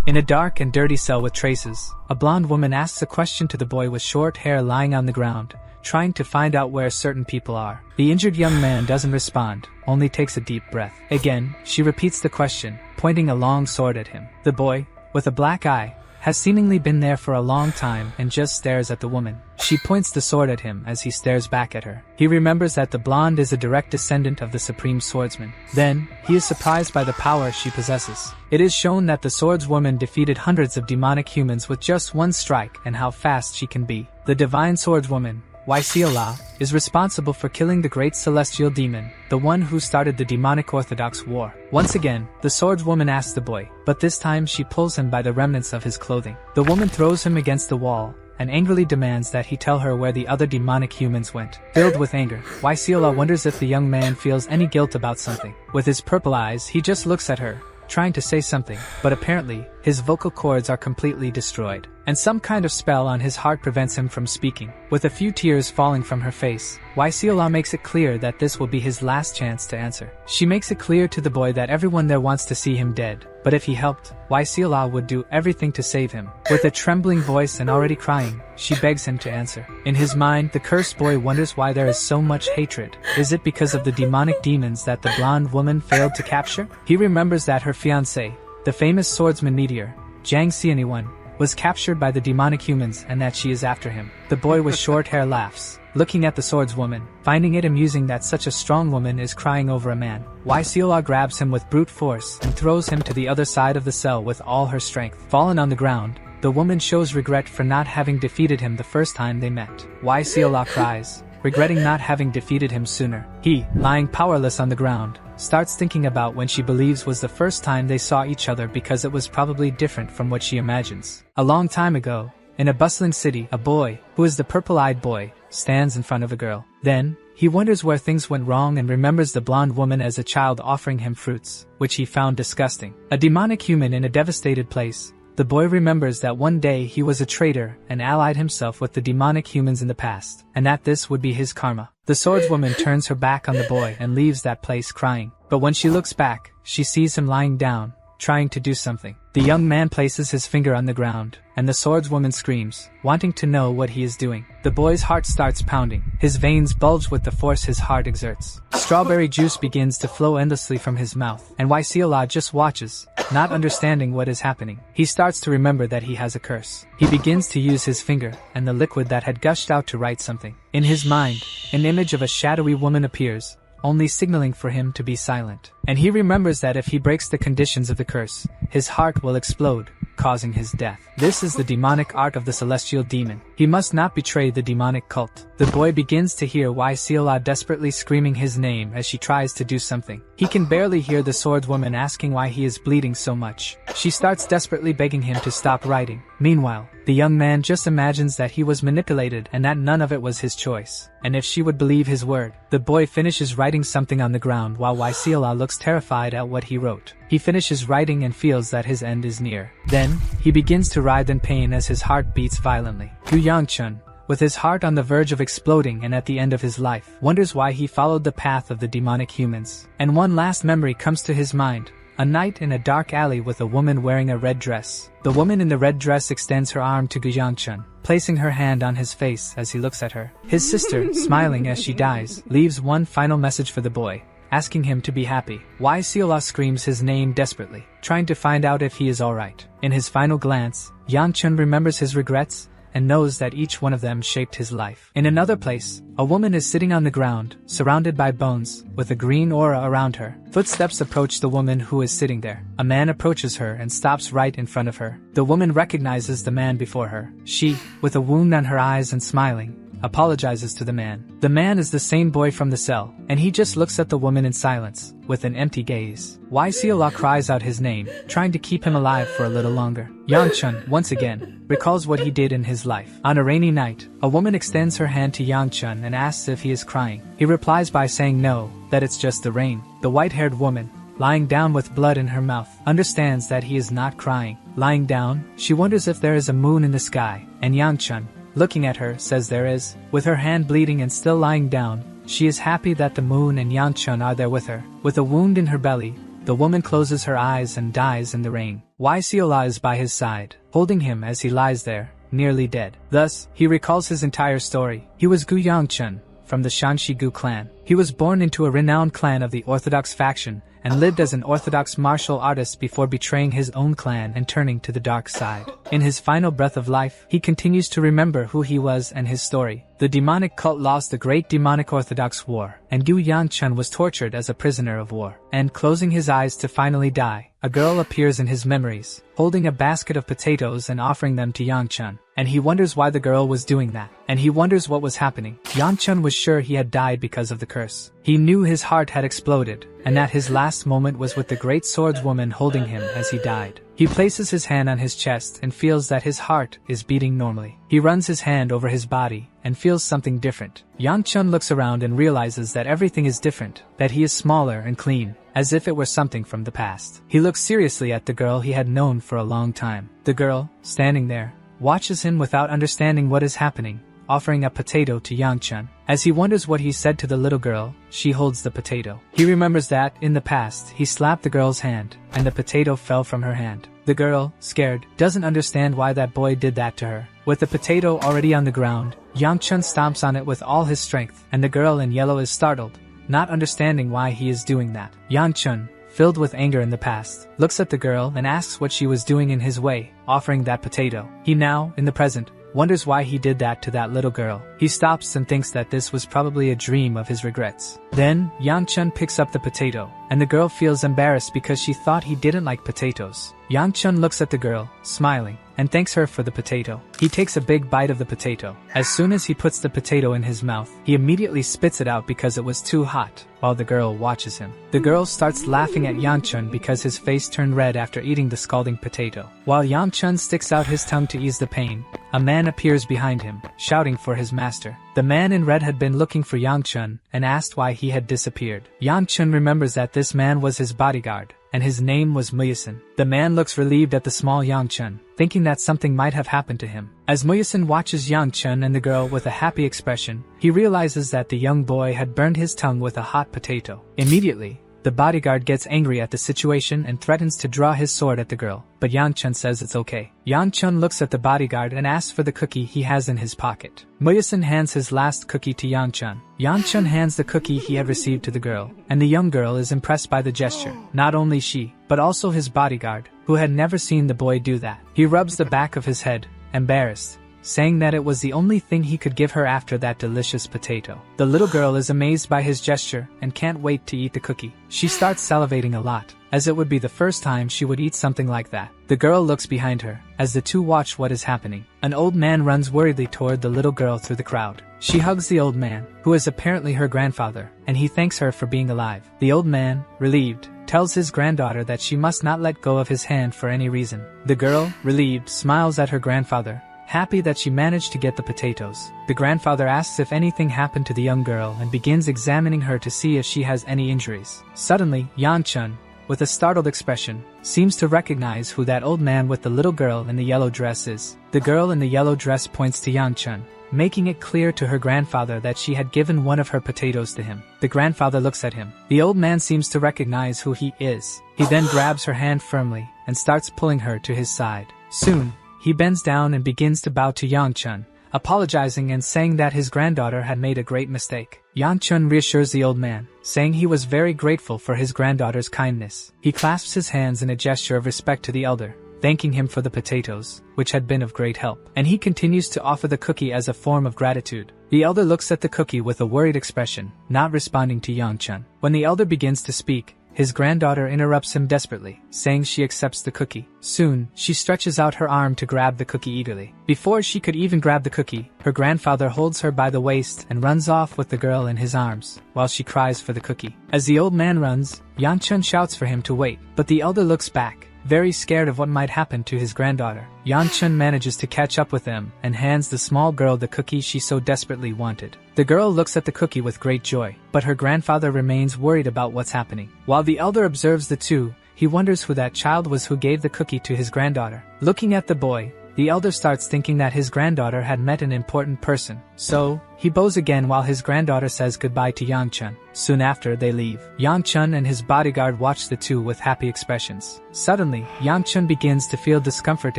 In a dark and dirty cell with traces, a blonde woman asks a question to the boy with short hair lying on the ground, trying to find out where certain people are. The injured young man doesn't respond, only takes a deep breath. Again, she repeats the question, pointing a long sword at him. The boy, with a black eye, has seemingly been there for a long time and just stares at the woman. She points the sword at him as he stares back at her. He remembers that the blonde is a direct descendant of the supreme swordsman. Then, he is surprised by the power she possesses. It is shown that the swordswoman defeated hundreds of demonic humans with just one strike and how fast she can be. The divine swordswoman, Wi Seol-ah, is responsible for killing the great celestial demon, the one who started the demonic Orthodox war. Once again, the swordswoman asks the boy, but this time she pulls him by the remnants of his clothing. The woman throws him against the wall and angrily demands that he tell her where the other demonic humans went. Filled with anger, Wi Seol-ah wonders if the young man feels any guilt about something. With his purple eyes, he just looks at her, trying to say something, but apparently, his vocal cords are completely destroyed, and some kind of spell on his heart prevents him from speaking. With a few tears falling from her face, Wi Seol-ah makes it clear that this will be his last chance to answer. She makes it clear to the boy that everyone there wants to see him dead, but if he helped, Wi Seol-ah would do everything to save him. With a trembling voice and already crying, she begs him to answer. In his mind, the cursed boy wonders why there is so much hatred. Is it because of the demonic demons that the blonde woman failed to capture? He remembers that her fiancé, the famous swordsman meteor, Jang Xianyuan, was captured by the demonic humans and that she is after him. The boy with short hair laughs, looking at the swordswoman, finding it amusing that such a strong woman is crying over a man. Wi Seol-ah grabs him with brute force and throws him to the other side of the cell with all her strength. Fallen on the ground, the woman shows regret for not having defeated him the first time they met. Wi Seol-ah cries, regretting not having defeated him sooner. He, lying powerless on the ground, starts thinking about when she believes was the first time they saw each other because it was probably different from what she imagines. A long time ago, in a bustling city, a boy, who is the purple-eyed boy, stands in front of a girl. Then, he wonders where things went wrong and remembers the blonde woman as a child offering him fruits, which he found disgusting. A demonic human in a devastated place, the boy remembers that one day he was a traitor and allied himself with the demonic humans in the past, and that this would be his karma. The swordswoman turns her back on the boy and leaves that place crying. But when she looks back, she sees him lying down, trying to do something. The young man places his finger on the ground, and the swordswoman screams, wanting to know what he is doing. The boy's heart starts pounding. His veins bulge with the force his heart exerts. Strawberry juice begins to flow endlessly from his mouth, and Wi Seol-ah just watches, not understanding what is happening. He starts to remember that he has a curse. He begins to use his finger and the liquid that had gushed out to write something. In his mind, an image of a shadowy woman appears, only signaling for him to be silent. And he remembers that if he breaks the conditions of the curse, his heart will explode, causing his death. This is the demonic art of the celestial demon. He must not betray the demonic cult. The boy begins to hear Wi Seol-ah desperately screaming his name as she tries to do something. He can barely hear the swordswoman asking why he is bleeding so much. She starts desperately begging him to stop writing. Meanwhile, the young man just imagines that he was manipulated and that none of it was his choice. And if she would believe his word, the boy finishes writing something on the ground while Wi Seol-ah looks terrified at what he wrote. He finishes writing and feels that his end is near. Then, he begins to writhe in pain as his heart beats violently. Yangchun, with his heart on the verge of exploding and at the end of his life, wonders why he followed the path of the demonic humans. And one last memory comes to his mind. A night in a dark alley with a woman wearing a red dress. The woman in the red dress extends her arm to Yangchun, placing her hand on his face as he looks at her. His sister, smiling as she dies, leaves one final message for the boy, asking him to be happy. Wi Seol-ah screams his name desperately, trying to find out if he is alright. In his final glance, Yangchun remembers his regrets and knows that each one of them shaped his life. In another place, a woman is sitting on the ground, surrounded by bones, with a green aura around her. Footsteps approach the woman who is sitting there. A man approaches her and stops right in front of her. The woman recognizes the man before her. She, with a wound on her eyes and smiling, apologizes to the man. The man is the same boy from the cell, and he just looks at the woman in silence, with an empty gaze. Wi Seol-ah cries out his name, trying to keep him alive for a little longer. Yangchun, once again, recalls what he did in his life. On a rainy night, a woman extends her hand to Yangchun and asks if he is crying. He replies by saying no, that it's just the rain. The white-haired woman, lying down with blood in her mouth, understands that he is not crying. Lying down, she wonders if there is a moon in the sky, and Yangchun, looking at her, says there is. With her hand bleeding and still lying down, she is happy that the moon and Yangchun are there with her. With a wound in her belly, The woman closes her eyes and dies in the rain. Wi Seol-ah is by his side, holding him as he lies there, nearly dead. Thus, he recalls his entire story. He was Gu Yangchun, from the Shanxi-gu clan. He was born into a renowned clan of the Orthodox faction, and lived as an Orthodox martial artist before betraying his own clan and turning to the dark side. In his final breath of life, he continues to remember who he was and his story. The demonic cult lost the Great Demonic Orthodox War, and Gu Yangchun was tortured as a prisoner of war. And closing his eyes to finally die, a girl appears in his memories, holding a basket of potatoes and offering them to Yangchun. And he wonders why the girl was doing that. And he wonders what was happening. Yangchun was sure he had died because of the curse. He knew his heart had exploded, and that his last moment was with the great swordswoman holding him as he died. He places his hand on his chest and feels that his heart is beating normally. He runs his hand over his body and feels something different. Yangchun looks around and realizes that everything is different, that he is smaller and clean, as if it were something from the past. He looks seriously at the girl he had known for a long time. The girl, standing there, watches him without understanding what is happening, offering a potato to Yangchun. As he wonders what he said to the little girl, she holds the potato. He remembers that, in the past, he slapped the girl's hand, and the potato fell from her hand. The girl, scared, doesn't understand why that boy did that to her. With the potato already on the ground, Yangchun stomps on it with all his strength, and the girl in yellow is startled, not understanding why he is doing that. Yangchun, filled with anger in the past, looks at the girl and asks what she was doing in his way, offering that potato. He now, in the present, wonders why he did that to that little girl. He stops and thinks that this was probably a dream of his regrets. Then, Yangchun picks up the potato, and the girl feels embarrassed because she thought he didn't like potatoes. Yangchun looks at the girl, smiling, and thanks her for the potato. He takes a big bite of the potato. As soon as he puts the potato in his mouth, he immediately spits it out because it was too hot, while the girl watches him. The girl starts laughing at Yangchun because his face turned red after eating the scalding potato. While Yangchun sticks out his tongue to ease the pain, a man appears behind him, shouting for his master. The man in red had been looking for Yangchun and asked why he had disappeared. Yangchun remembers that this man was his bodyguard, and his name was Muyasin. The man looks relieved at the small Yangchun, thinking that something might have happened to him. As Muyasin watches Yangchun and the girl with a happy expression, he realizes that the young boy had burned his tongue with a hot potato. Immediately, the bodyguard gets angry at the situation and threatens to draw his sword at the girl, but Yangchun says it's okay. Yangchun looks at the bodyguard and asks for the cookie he has in his pocket. Muyasin hands his last cookie to Yangchun. Yangchun hands the cookie he had received to the girl, and the young girl is impressed by the gesture. Not only she, but also his bodyguard, who had never seen the boy do that. He rubs the back of his head, embarrassed, saying that it was the only thing he could give her after that delicious potato. The little girl is amazed by his gesture and can't wait to eat the cookie. She starts salivating a lot, as it would be the first time she would eat something like that. The girl looks behind her, as the two watch what is happening. An old man runs worriedly toward the little girl through the crowd. She hugs the old man, who is apparently her grandfather, and he thanks her for being alive. The old man, relieved, tells his granddaughter that she must not let go of his hand for any reason. The girl, relieved, smiles at her grandfather, happy that she managed to get the potatoes. The grandfather asks if anything happened to the young girl and begins examining her to see if she has any injuries. Suddenly, Yangchun, with a startled expression, seems to recognize who that old man with the little girl in the yellow dress is. The girl in the yellow dress points to Yangchun, making it clear to her grandfather that she had given one of her potatoes to him. The grandfather looks at him. The old man seems to recognize who he is. He then grabs her hand firmly and starts pulling her to his side. Soon, he bends down and begins to bow to Yangchun, apologizing and saying that his granddaughter had made a great mistake. Yangchun reassures the old man, saying he was very grateful for his granddaughter's kindness. He clasps his hands in a gesture of respect to the elder, thanking him for the potatoes, which had been of great help, and he continues to offer the cookie as a form of gratitude. The elder looks at the cookie with a worried expression, not responding to Yangchun. When the elder begins to speak, his granddaughter interrupts him desperately, saying she accepts the cookie. Soon, she stretches out her arm to grab the cookie eagerly. Before she could even grab the cookie, her grandfather holds her by the waist and runs off with the girl in his arms, while she cries for the cookie. As the old man runs, Yangchun shouts for him to wait, but the elder looks back, very scared of what might happen to his granddaughter. Yangchun manages to catch up with them and hands the small girl the cookie she so desperately wanted. The girl looks at the cookie with great joy, but her grandfather remains worried about what's happening. While the elder observes the two, he wonders who that child was who gave the cookie to his granddaughter. Looking at the boy, the elder starts thinking that his granddaughter had met an important person. So, he bows again while his granddaughter says goodbye to Yangchun. Soon after, they leave. Yangchun and his bodyguard watch the two with happy expressions. Suddenly, Yangchun begins to feel discomfort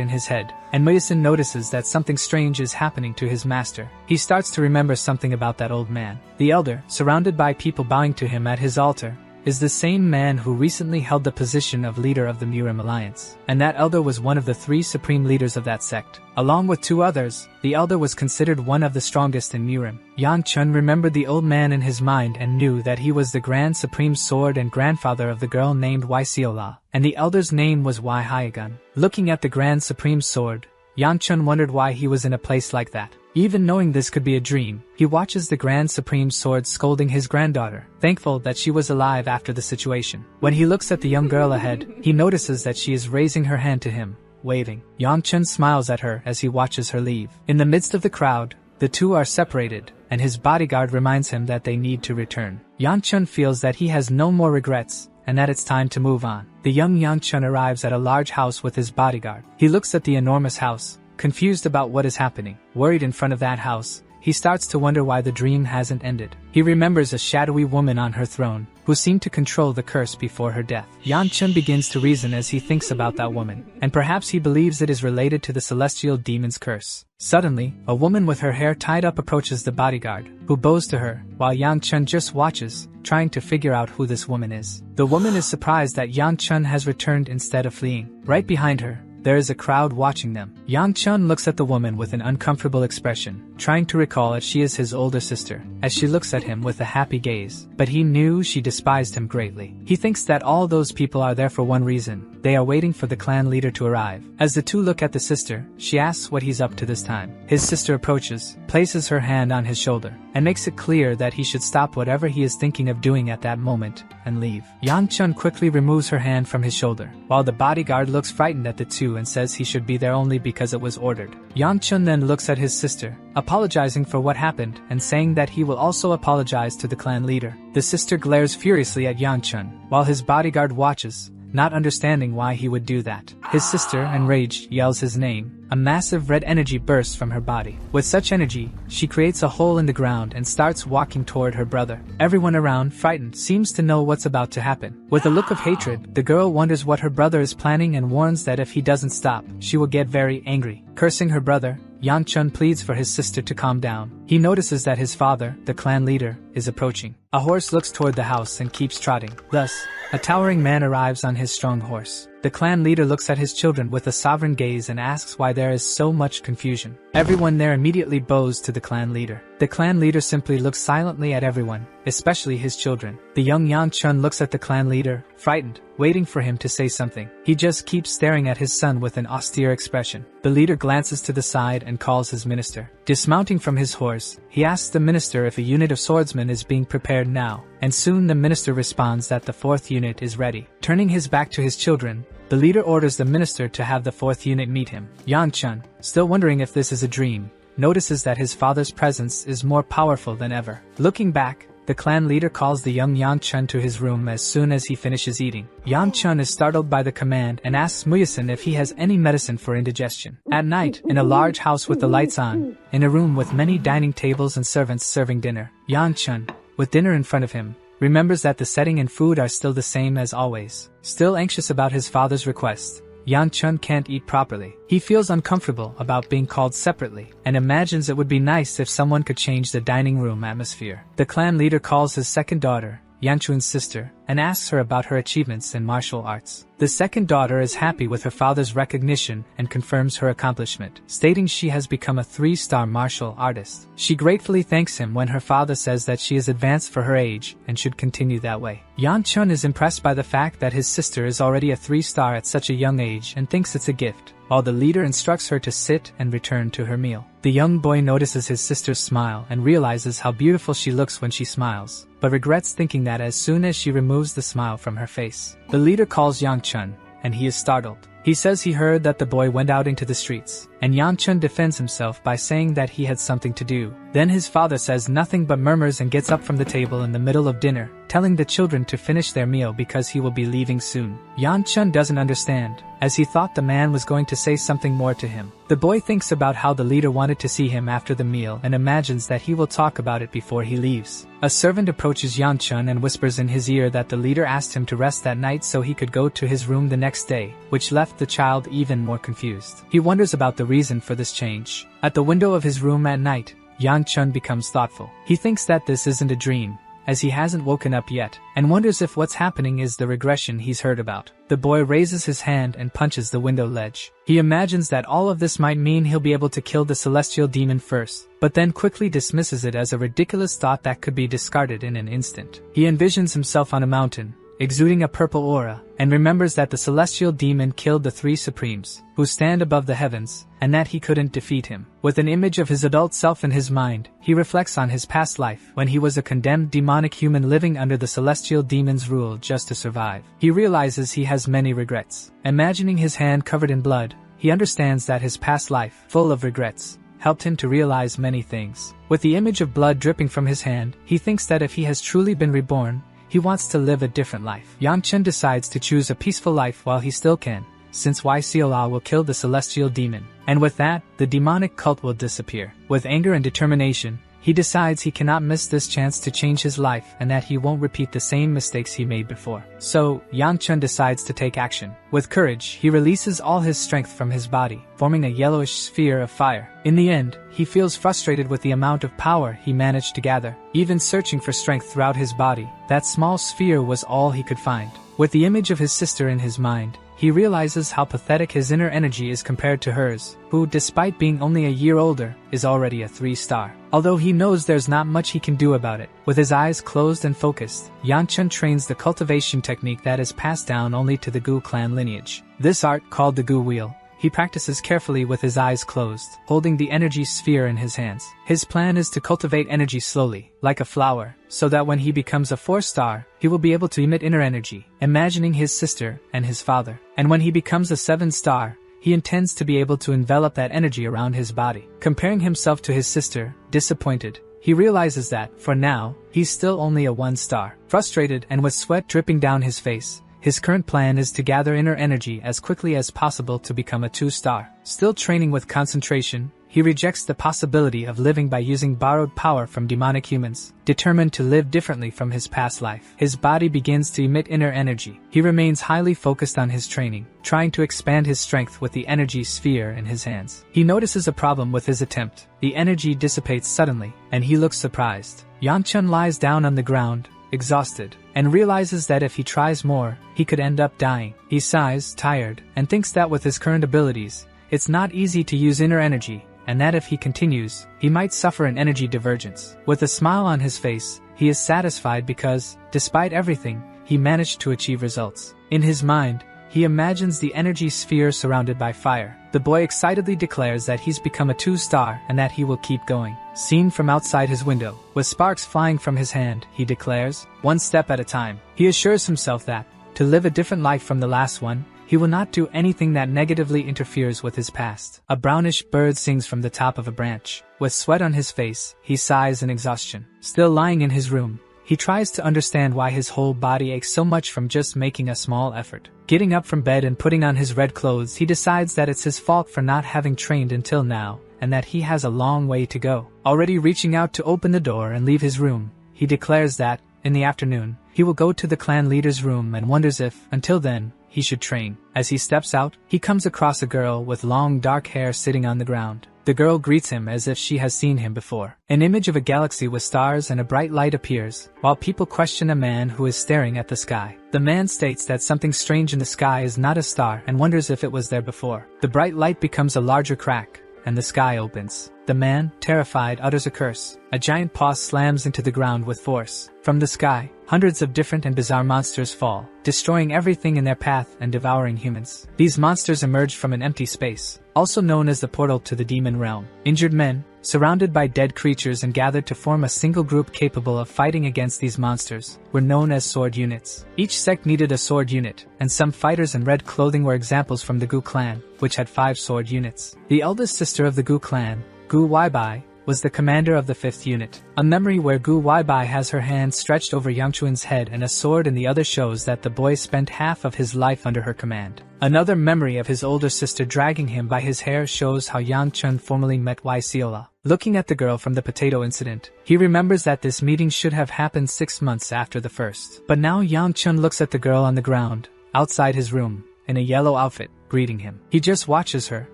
in his head, and Muyasin notices that something strange is happening to his master. He starts to remember something about that old man. The elder, surrounded by people bowing to him at his altar, is the same man who recently held the position of leader of the Murim Alliance. And that elder was one of the 3 supreme leaders of that sect. Along with 2 others, the elder was considered one of the strongest in Murim. Yangchun remembered the old man in his mind and knew that he was the Grand Supreme Sword and grandfather of the girl named Wi Seol-ah, and the elder's name was Wi Hyagun. Looking at the Grand Supreme Sword, Yangchun wondered why he was in a place like that. Even knowing this could be a dream, he watches the Grand Supreme Sword scolding his granddaughter, thankful that she was alive after the situation. When he looks at the young girl ahead, he notices that she is raising her hand to him, waving. Yangchun smiles at her as he watches her leave. In the midst of the crowd, the two are separated, and his bodyguard reminds him that they need to return. Yangchun feels that he has no more regrets, and that it's time to move on. The young Yangchun arrives at a large house with his bodyguard. He looks at the enormous house, confused about what is happening. Worried in front of that house, he starts to wonder why the dream hasn't ended. He remembers a shadowy woman on her throne, who seemed to control the curse before her death. Yangchun begins to reason as he thinks about that woman, and perhaps he believes it is related to the celestial demon's curse. Suddenly, a woman with her hair tied up approaches the bodyguard, who bows to her, while Yangchun just watches, trying to figure out who this woman is. The woman is surprised that Yangchun has returned instead of fleeing. Right behind her, there is a crowd watching them. Yangchun looks at the woman with an uncomfortable expression, trying to recall that she is his older sister, as she looks at him with a happy gaze. But he knew she despised him greatly. He thinks that all those people are there for one reason. They are waiting for the clan leader to arrive. As the two look at the sister, she asks what he's up to this time. His sister approaches, places her hand on his shoulder, and makes it clear that he should stop whatever he is thinking of doing at that moment, and leave. Yangchun quickly removes her hand from his shoulder, while the bodyguard looks frightened at the two and says he should be there only because it was ordered. Yangchun then looks at his sister, apologizing for what happened and saying that he will also apologize to the clan leader. The sister glares furiously at Yangchun, while his bodyguard watches, not understanding why he would do that. His sister, enraged, yells his name. A massive red energy bursts from her body. With such energy, she creates a hole in the ground and starts walking toward her brother. Everyone around, frightened, seems to know what's about to happen. With a look of hatred, the girl wonders what her brother is planning and warns that if he doesn't stop, she will get very angry. Cursing her brother, Yangchun pleads for his sister to calm down. He notices that his father, the clan leader, is approaching. A horse looks toward the house and keeps trotting. Thus, a towering man arrives on his strong horse. The clan leader looks at his children with a sovereign gaze and asks why there is so much confusion. Everyone there immediately bows to the clan leader. The clan leader simply looks silently at everyone, especially his children. The young Yangchun looks at the clan leader, frightened, waiting for him to say something. He just keeps staring at his son with an austere expression. The leader glances to the side and calls his minister. Dismounting from his horse, he asks the minister if a unit of swordsmen is being prepared now, and soon the minister responds that the 4th unit is ready. Turning his back to his children, the leader orders the minister to have the 4th unit meet him. Yangchun, still wondering if this is a dream, notices that his father's presence is more powerful than ever. Looking back, the clan leader calls the young Yangchun to his room as soon as he finishes eating. Yangchun is startled by the command and asks Muyasin if he has any medicine for indigestion. At night, in a large house with the lights on, in a room with many dining tables and servants serving dinner, Yangchun, with dinner in front of him, remembers that the setting and food are still the same as always. Still anxious about his father's request, Yangchun can't eat properly. He feels uncomfortable about being called separately, and imagines it would be nice if someone could change the dining room atmosphere. The clan leader calls his second daughter, Yangchun's sister, and asks her about her achievements in martial arts. The second daughter is happy with her father's recognition and confirms her accomplishment, stating she has become a 3-star martial artist. She gratefully thanks him when her father says that she is advanced for her age and should continue that way. Yangchun is impressed by the fact that his sister is already a 3-star at such a young age and thinks it's a gift, while the leader instructs her to sit and return to her meal. The young boy notices his sister's smile and realizes how beautiful she looks when she smiles, but regrets thinking that as soon as she removes the smile from her face. The leader calls Yangchun, and he is startled. He says he heard that the boy went out into the streets, and Yangchun defends himself by saying that he had something to do. Then his father says nothing but murmurs and gets up from the table in the middle of dinner, telling the children to finish their meal because he will be leaving soon. Yangchun doesn't understand, as he thought the man was going to say something more to him. The boy thinks about how the leader wanted to see him after the meal and imagines that he will talk about it before he leaves. A servant approaches Yangchun and whispers in his ear that the leader asked him to rest that night so he could go to his room the next day, which left the child even more confused. He wonders about the reason for this change. At the window of his room at night, Yangchun becomes thoughtful. He thinks that this isn't a dream, as he hasn't woken up yet, and wonders if what's happening is the regression he's heard about. The boy raises his hand and punches the window ledge. He imagines that all of this might mean he'll be able to kill the celestial demon first, but then quickly dismisses it as a ridiculous thought that could be discarded in an instant. He envisions himself on a mountain, exuding a purple aura, and remembers that the celestial demon killed the three supremes, who stand above the heavens, and that he couldn't defeat him. With an image of his adult self in his mind, he reflects on his past life, when he was a condemned demonic human living under the celestial demon's rule just to survive. He realizes he has many regrets. Imagining his hand covered in blood, he understands that his past life, full of regrets, helped him to realize many things. With the image of blood dripping from his hand, he thinks that if he has truly been reborn, he wants to live a different life. Yangchun decides to choose a peaceful life while he still can, since Wi Seol-ah will kill the celestial demon. And with that, the demonic cult will disappear. With anger and determination, he decides he cannot miss this chance to change his life and that he won't repeat the same mistakes he made before. So, Yangchun decides to take action. With courage, he releases all his strength from his body, forming a yellowish sphere of fire. In the end, he feels frustrated with the amount of power he managed to gather. Even searching for strength throughout his body, that small sphere was all he could find. With the image of his sister in his mind, he realizes how pathetic his inner energy is compared to hers, who, despite being only a year older, is already a 3-star. Although he knows there's not much he can do about it, with his eyes closed and focused, Yangchun trains the cultivation technique that is passed down only to the Gu clan lineage. This art, called the Gu wheel, he practices carefully with his eyes closed, holding the energy sphere in his hands. His plan is to cultivate energy slowly, like a flower, so that when he becomes a 4-star, he will be able to emit inner energy, imagining his sister and his father. And when he becomes a 7-star, he intends to be able to envelop that energy around his body. Comparing himself to his sister, disappointed, he realizes that, for now, he's still only a 1-star. Frustrated and with sweat dripping down his face, his current plan is to gather inner energy as quickly as possible to become a 2-star. Still training with concentration, he rejects the possibility of living by using borrowed power from demonic humans. Determined to live differently from his past life, his body begins to emit inner energy. He remains highly focused on his training, trying to expand his strength with the energy sphere in his hands. He notices a problem with his attempt. The energy dissipates suddenly, and he looks surprised. Yangchun lies down on the ground, exhausted, and realizes that if he tries more, he could end up dying. He sighs, tired, and thinks that with his current abilities, it's not easy to use inner energy, and that if he continues, he might suffer an energy divergence. With a smile on his face, he is satisfied because, despite everything, he managed to achieve results. In his mind, he imagines the energy sphere surrounded by fire. The boy excitedly declares that he's become a 2-star and that he will keep going. Seen from outside his window, with sparks flying from his hand, he declares, 1 step at a time. He assures himself that, to live a different life from the last one, he will not do anything that negatively interferes with his past. A brownish bird sings from the top of a branch. With sweat on his face, he sighs in exhaustion. Still lying in his room, he tries to understand why his whole body aches so much from just making a small effort. Getting up from bed and putting on his red clothes, he decides that it's his fault for not having trained until now, and that he has a long way to go. Already reaching out to open the door and leave his room, he declares that, in the afternoon, he will go to the clan leader's room and wonders if, until then, he should train. As he steps out, he comes across a girl with long dark hair sitting on the ground. The girl greets him as if she has seen him before. An image of a galaxy with stars and a bright light appears, while people question a man who is staring at the sky. The man states that something strange in the sky is not a star and wonders if it was there before. The bright light becomes a larger crack, and the sky opens. The man, terrified, utters a curse. A giant paw slams into the ground with force. From the sky, hundreds of different and bizarre monsters fall, destroying everything in their path and devouring humans. These monsters emerge from an empty space, also known as the portal to the demon realm. Injured men, surrounded by dead creatures and gathered to form a single group capable of fighting against these monsters, were known as sword units. Each sect needed a sword unit, and some fighters in red clothing were examples from the Gu clan, which had 5 sword units. The eldest sister of the Gu clan, Gu Weibai, was the commander of the 5th unit. A memory where Gu Weibai has her hand stretched over Yangchun's head and a sword in the other shows that the boy spent half of his life under her command. Another memory of his older sister dragging him by his hair shows how Yangchun formerly met Wi Seol-ah. Looking at the girl from the potato incident, he remembers that this meeting should have happened 6 months after the first. But now Yangchun looks at the girl on the ground, outside his room, in a yellow outfit, greeting him. He just watches her,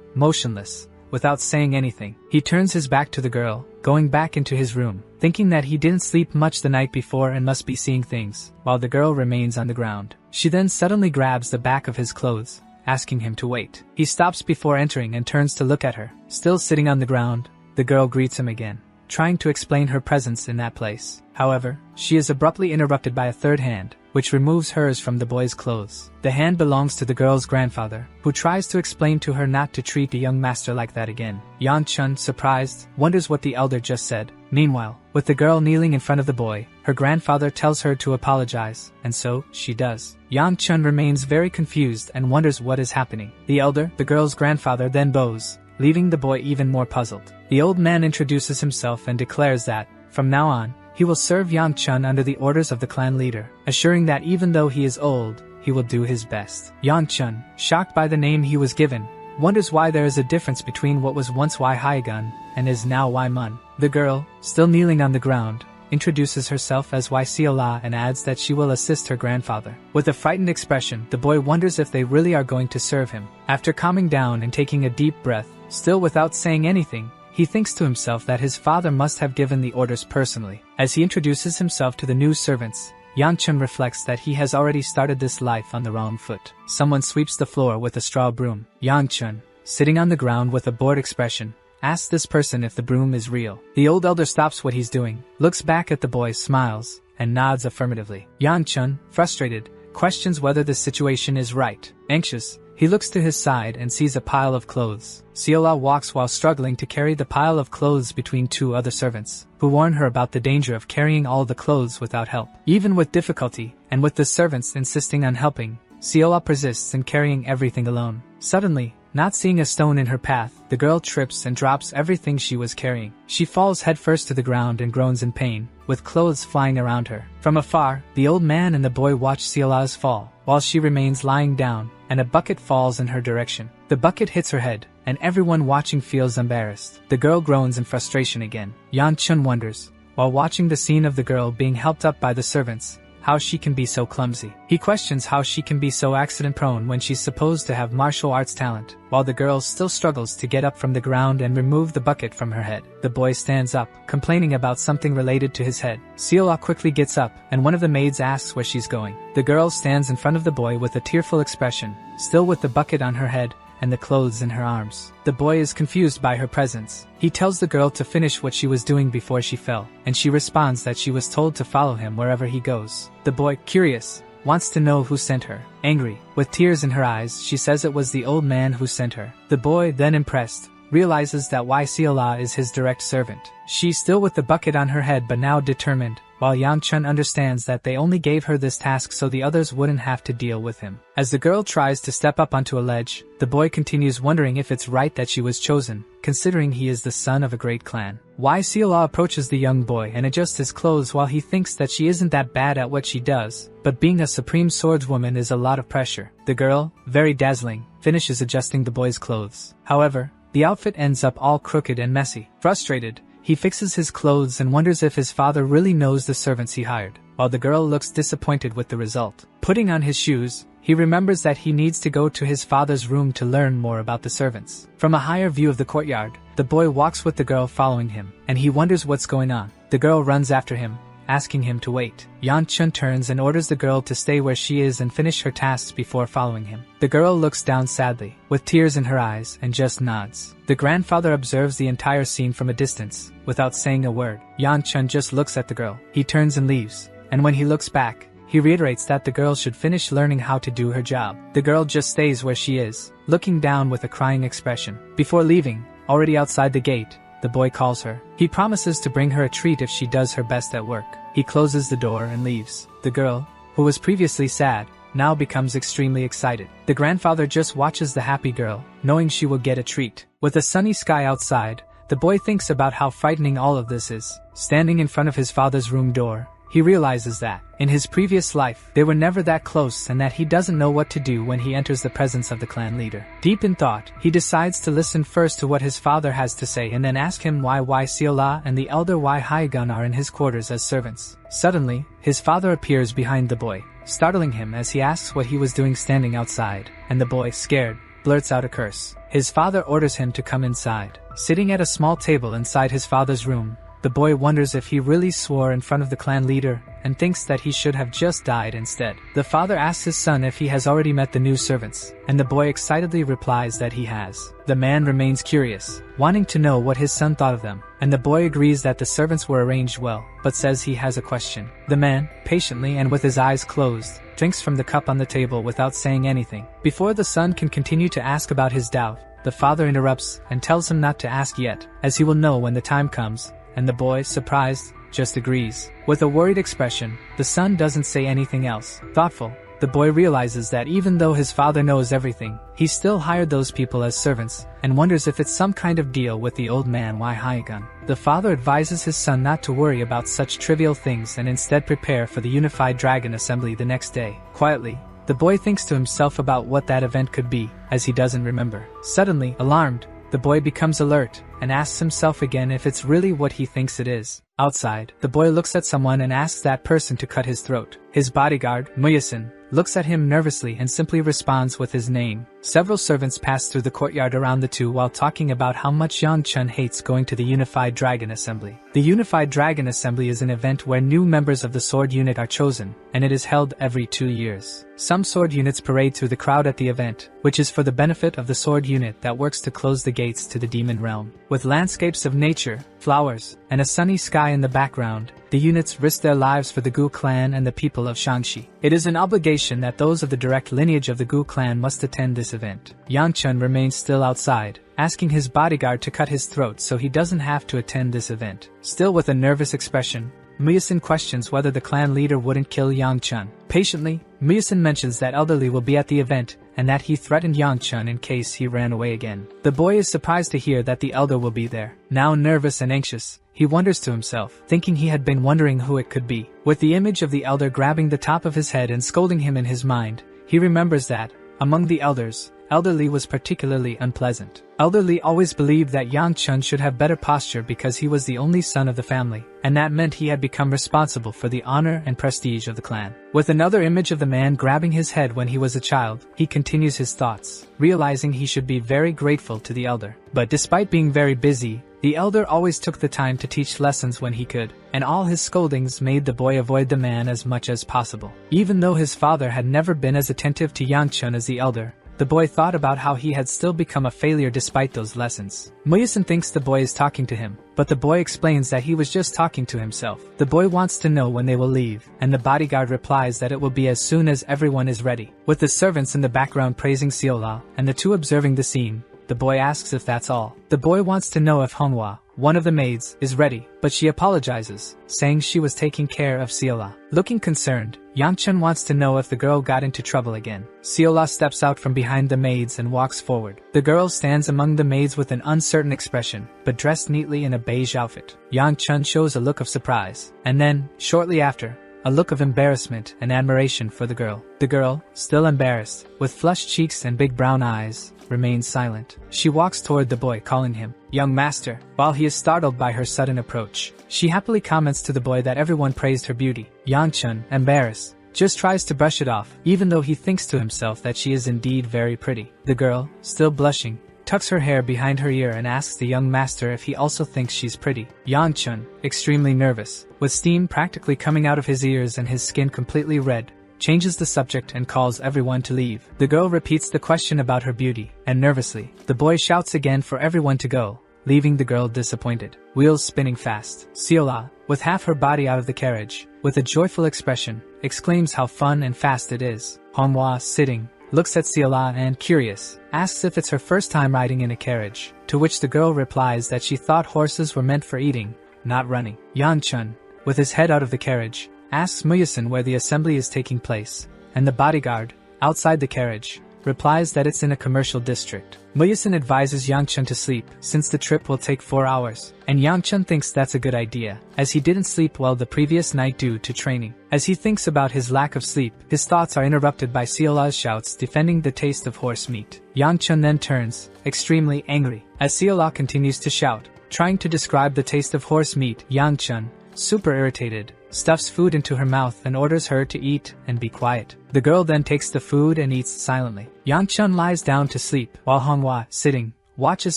motionless, without saying anything. He turns his back to the girl, going back into his room, thinking that he didn't sleep much the night before and must be seeing things, while the girl remains on the ground. She then suddenly grabs the back of his clothes, asking him to wait. He stops before entering and turns to look at her. Still sitting on the ground, the girl greets him again, trying to explain her presence in that place. However, she is abruptly interrupted by a third hand, which removes hers from the boy's clothes. The hand belongs to the girl's grandfather, who tries to explain to her not to treat the young master like that again. Yangchun, surprised, wonders what the elder just said. Meanwhile, with the girl kneeling in front of the boy, her grandfather tells her to apologize, and so she does. Yangchun remains very confused and wonders what is happening. The elder, the girl's grandfather, then bows, leaving the boy even more puzzled. The old man introduces himself and declares that, from now on, he will serve Yangchun under the orders of the clan leader, assuring that even though he is old, he will do his best. Yangchun, shocked by the name he was given, wonders why there is a difference between what was once Wi Haigun and is now Wi Mun. The girl, still kneeling on the ground, introduces herself as Wi Seol-ah and adds that she will assist her grandfather. With a frightened expression, the boy wonders if they really are going to serve him. After calming down and taking a deep breath, still without saying anything, he thinks to himself that his father must have given the orders personally. As he introduces himself to the new servants, Yangchun reflects that he has already started this life on the wrong foot. Someone sweeps the floor with a straw broom. Yangchun, sitting on the ground with a bored expression, asks this person if the broom is real. The old elder stops what he's doing, looks back at the boy, smiles, and nods affirmatively. Yangchun, frustrated, questions whether the situation is right. Anxious, he looks to his side and sees a pile of clothes. Seol-ah walks while struggling to carry the pile of clothes between two other servants, who warn her about the danger of carrying all the clothes without help. Even with difficulty, and with the servants insisting on helping, Seol-ah persists in carrying everything alone. Suddenly, not seeing a stone in her path, the girl trips and drops everything she was carrying. She falls headfirst to the ground and groans in pain, with clothes flying around her. From afar, the old man and the boy watch Seol-ah's fall, while she remains lying down, and a bucket falls in her direction. The bucket hits her head, and everyone watching feels embarrassed. The girl groans in frustration again. Yangchun wonders, while watching the scene of the girl being helped up by the servants, how she can be so clumsy. He questions how she can be so accident-prone when she's supposed to have martial arts talent, while the girl still struggles to get up from the ground and remove the bucket from her head. The boy stands up, complaining about something related to his head. Seol-ah quickly gets up, and one of the maids asks where she's going. The girl stands in front of the boy with a tearful expression, still with the bucket on her head and the clothes in her arms. The boy is confused by her presence. He tells the girl to finish what she was doing before she fell, and she responds that she was told to follow him wherever he goes. The boy, curious, wants to know who sent her. Angry, with tears in her eyes, she says it was the old man who sent her. The boy, then impressed, realizes that Wi Seol-ah is his direct servant. She's still with the bucket on her head but now determined, while Yangchun understands that they only gave her this task so the others wouldn't have to deal with him. As the girl tries to step up onto a ledge, the boy continues wondering if it's right that she was chosen, considering he is the son of a great clan. Wi Seol-ah approaches the young boy and adjusts his clothes while he thinks that she isn't that bad at what she does, but being a supreme swordswoman is a lot of pressure. The girl, very dazzling, finishes adjusting the boy's clothes. However, the outfit ends up all crooked and messy. Frustrated, he fixes his clothes and wonders if his father really knows the servants he hired, while the girl looks disappointed with the result. Putting on his shoes, he remembers that he needs to go to his father's room to learn more about the servants. From a higher view of the courtyard, the boy walks with the girl following him, and he wonders what's going on. The girl runs after him, asking him to wait. Yangchun turns and orders the girl to stay where she is and finish her tasks before following him. The girl looks down sadly, with tears in her eyes, and just nods. The grandfather observes the entire scene from a distance, without saying a word. Yangchun just looks at the girl. He turns and leaves, and when he looks back, he reiterates that the girl should finish learning how to do her job. The girl just stays where she is, looking down with a crying expression. Before leaving, already outside the gate, the boy calls her. He promises to bring her a treat if she does her best at work. He closes the door and leaves. The girl, who was previously sad, now becomes extremely excited. The grandfather just watches the happy girl, knowing she will get a treat. With a sunny sky outside, The boy thinks about how frightening all of this is. Standing in front of his father's room door, he realizes that, in his previous life, they were never that close and that he doesn't know what to do when he enters the presence of the clan leader. Deep in thought, he decides to listen first to what his father has to say and then ask him why Wi Seol-ah and the elder Wi Haegun are in his quarters as servants. Suddenly, his father appears behind the boy, startling him as he asks what he was doing standing outside, and the boy, scared, blurts out a curse. His father orders him to come inside. Sitting at a small table inside his father's room, the boy wonders if he really swore in front of the clan leader and thinks that he should have just died instead. The father asks his son if he has already met the new servants, and the boy excitedly replies that he has. The man remains curious, wanting to know what his son thought of them, and the boy agrees that the servants were arranged well, but says he has a question. The man, patiently and with his eyes closed, drinks from the cup on the table without saying anything. Before the son can continue to ask about his doubt, the father interrupts and tells him not to ask yet, as he will know when the time comes. And the boy, surprised, just agrees. With a worried expression, the son doesn't say anything else. Thoughtful, the boy realizes that even though his father knows everything, he still hired those people as servants, and wonders if it's some kind of deal with the old man Wi Haegun. The father advises his son not to worry about such trivial things and instead prepare for the Unified Dragon Assembly the next day. Quietly, the boy thinks to himself about what that event could be, as he doesn't remember. Suddenly, alarmed, the boy becomes alert and asks himself again if it's really what he thinks it is. Outside, the boy looks at someone and asks that person to cut his throat. His bodyguard, Muyasin, looks at him nervously and simply responds with his name. Several servants pass through the courtyard around the two while talking about how much Yangchun hates going to the Unified Dragon Assembly. The Unified Dragon Assembly is an event where new members of the sword unit are chosen, and it is held every 2 years. Some sword units parade through the crowd at the event, which is for the benefit of the sword unit that works to close the gates to the demon realm. With landscapes of nature, flowers, and a sunny sky in the background, the units risk their lives for the Gu clan and the people of Shangxi. It is an obligation that those of the direct lineage of the Gu clan must attend this event. Yangchun remains still outside, asking his bodyguard to cut his throat so he doesn't have to attend this event. Still with a nervous expression, Muyasin questions whether the clan leader wouldn't kill Yangchun. Patiently, Muyasin mentions that Elderly will be at the event and that he threatened Yangchun in case he ran away again. The boy is surprised to hear that the elder will be there. Now nervous and anxious, he wonders to himself, thinking he had been wondering who it could be. With the image of the elder grabbing the top of his head and scolding him in his mind, he remembers that, among the elders, Elderly was particularly unpleasant. Elderly always believed that Yangchun should have better posture because he was the only son of the family, and that meant he had become responsible for the honor and prestige of the clan. With another image of the man grabbing his head when he was a child, he continues his thoughts, realizing he should be very grateful to the elder. But despite being very busy, the elder always took the time to teach lessons when he could, and all his scoldings made the boy avoid the man as much as possible. Even though his father had never been as attentive to Yangchun as the elder, the boy thought about how he had still become a failure despite those lessons. Muyasin thinks the boy is talking to him, but the boy explains that he was just talking to himself. The boy wants to know when they will leave, and the bodyguard replies that it will be as soon as everyone is ready. With the servants in the background praising Seol-ah, and the two observing the scene, the boy asks if that's all. The boy wants to know if Manhwa, one of the maids, is ready, but she apologizes, saying she was taking care of Seol-ah. Looking concerned, Yangchun wants to know if the girl got into trouble again. Seol-ah steps out from behind the maids and walks forward. The girl stands among the maids with an uncertain expression, but dressed neatly in a beige outfit. Yangchun shows a look of surprise, and then, shortly after, a look of embarrassment and admiration for the girl. The girl, still embarrassed, with flushed cheeks and big brown eyes, remains silent. She walks toward the boy, calling him young master, while he is startled by her sudden approach. She happily comments to the boy that everyone praised her beauty. Yangchun, embarrassed, just tries to brush it off, even though he thinks to himself that she is indeed very pretty. The girl, still blushing, tucks her hair behind her ear and asks the young master if he also thinks she's pretty. Yangchun, extremely nervous, with steam practically coming out of his ears and his skin completely red, changes the subject and calls everyone to leave. The girl repeats the question about her beauty, and nervously, the boy shouts again for everyone to go, leaving the girl disappointed. Wheels spinning fast. Seol-ah, with half her body out of the carriage, with a joyful expression, exclaims how fun and fast it is. Manhwa, sitting, looks at Seol-ah and, curious, asks if it's her first time riding in a carriage, to which the girl replies that she thought horses were meant for eating, not running. Yangchun, with his head out of the carriage, asks Muyasin where the assembly is taking place, and the bodyguard, outside the carriage, replies that it's in a commercial district. Muyusin advises Yangchun to sleep, since the trip will take 4 hours, and Yangchun thinks that's a good idea, as he didn't sleep well the previous night due to training. As he thinks about his lack of sleep, his thoughts are interrupted by Seol-ah's shouts defending the taste of horse meat. Yangchun then turns, extremely angry, as Seol-ah continues to shout, trying to describe the taste of horse meat. Yangchun, super irritated, stuffs food into her mouth and orders her to eat and be quiet. The girl then takes the food and eats silently. Yangchun lies down to sleep, while Manhwa, sitting, watches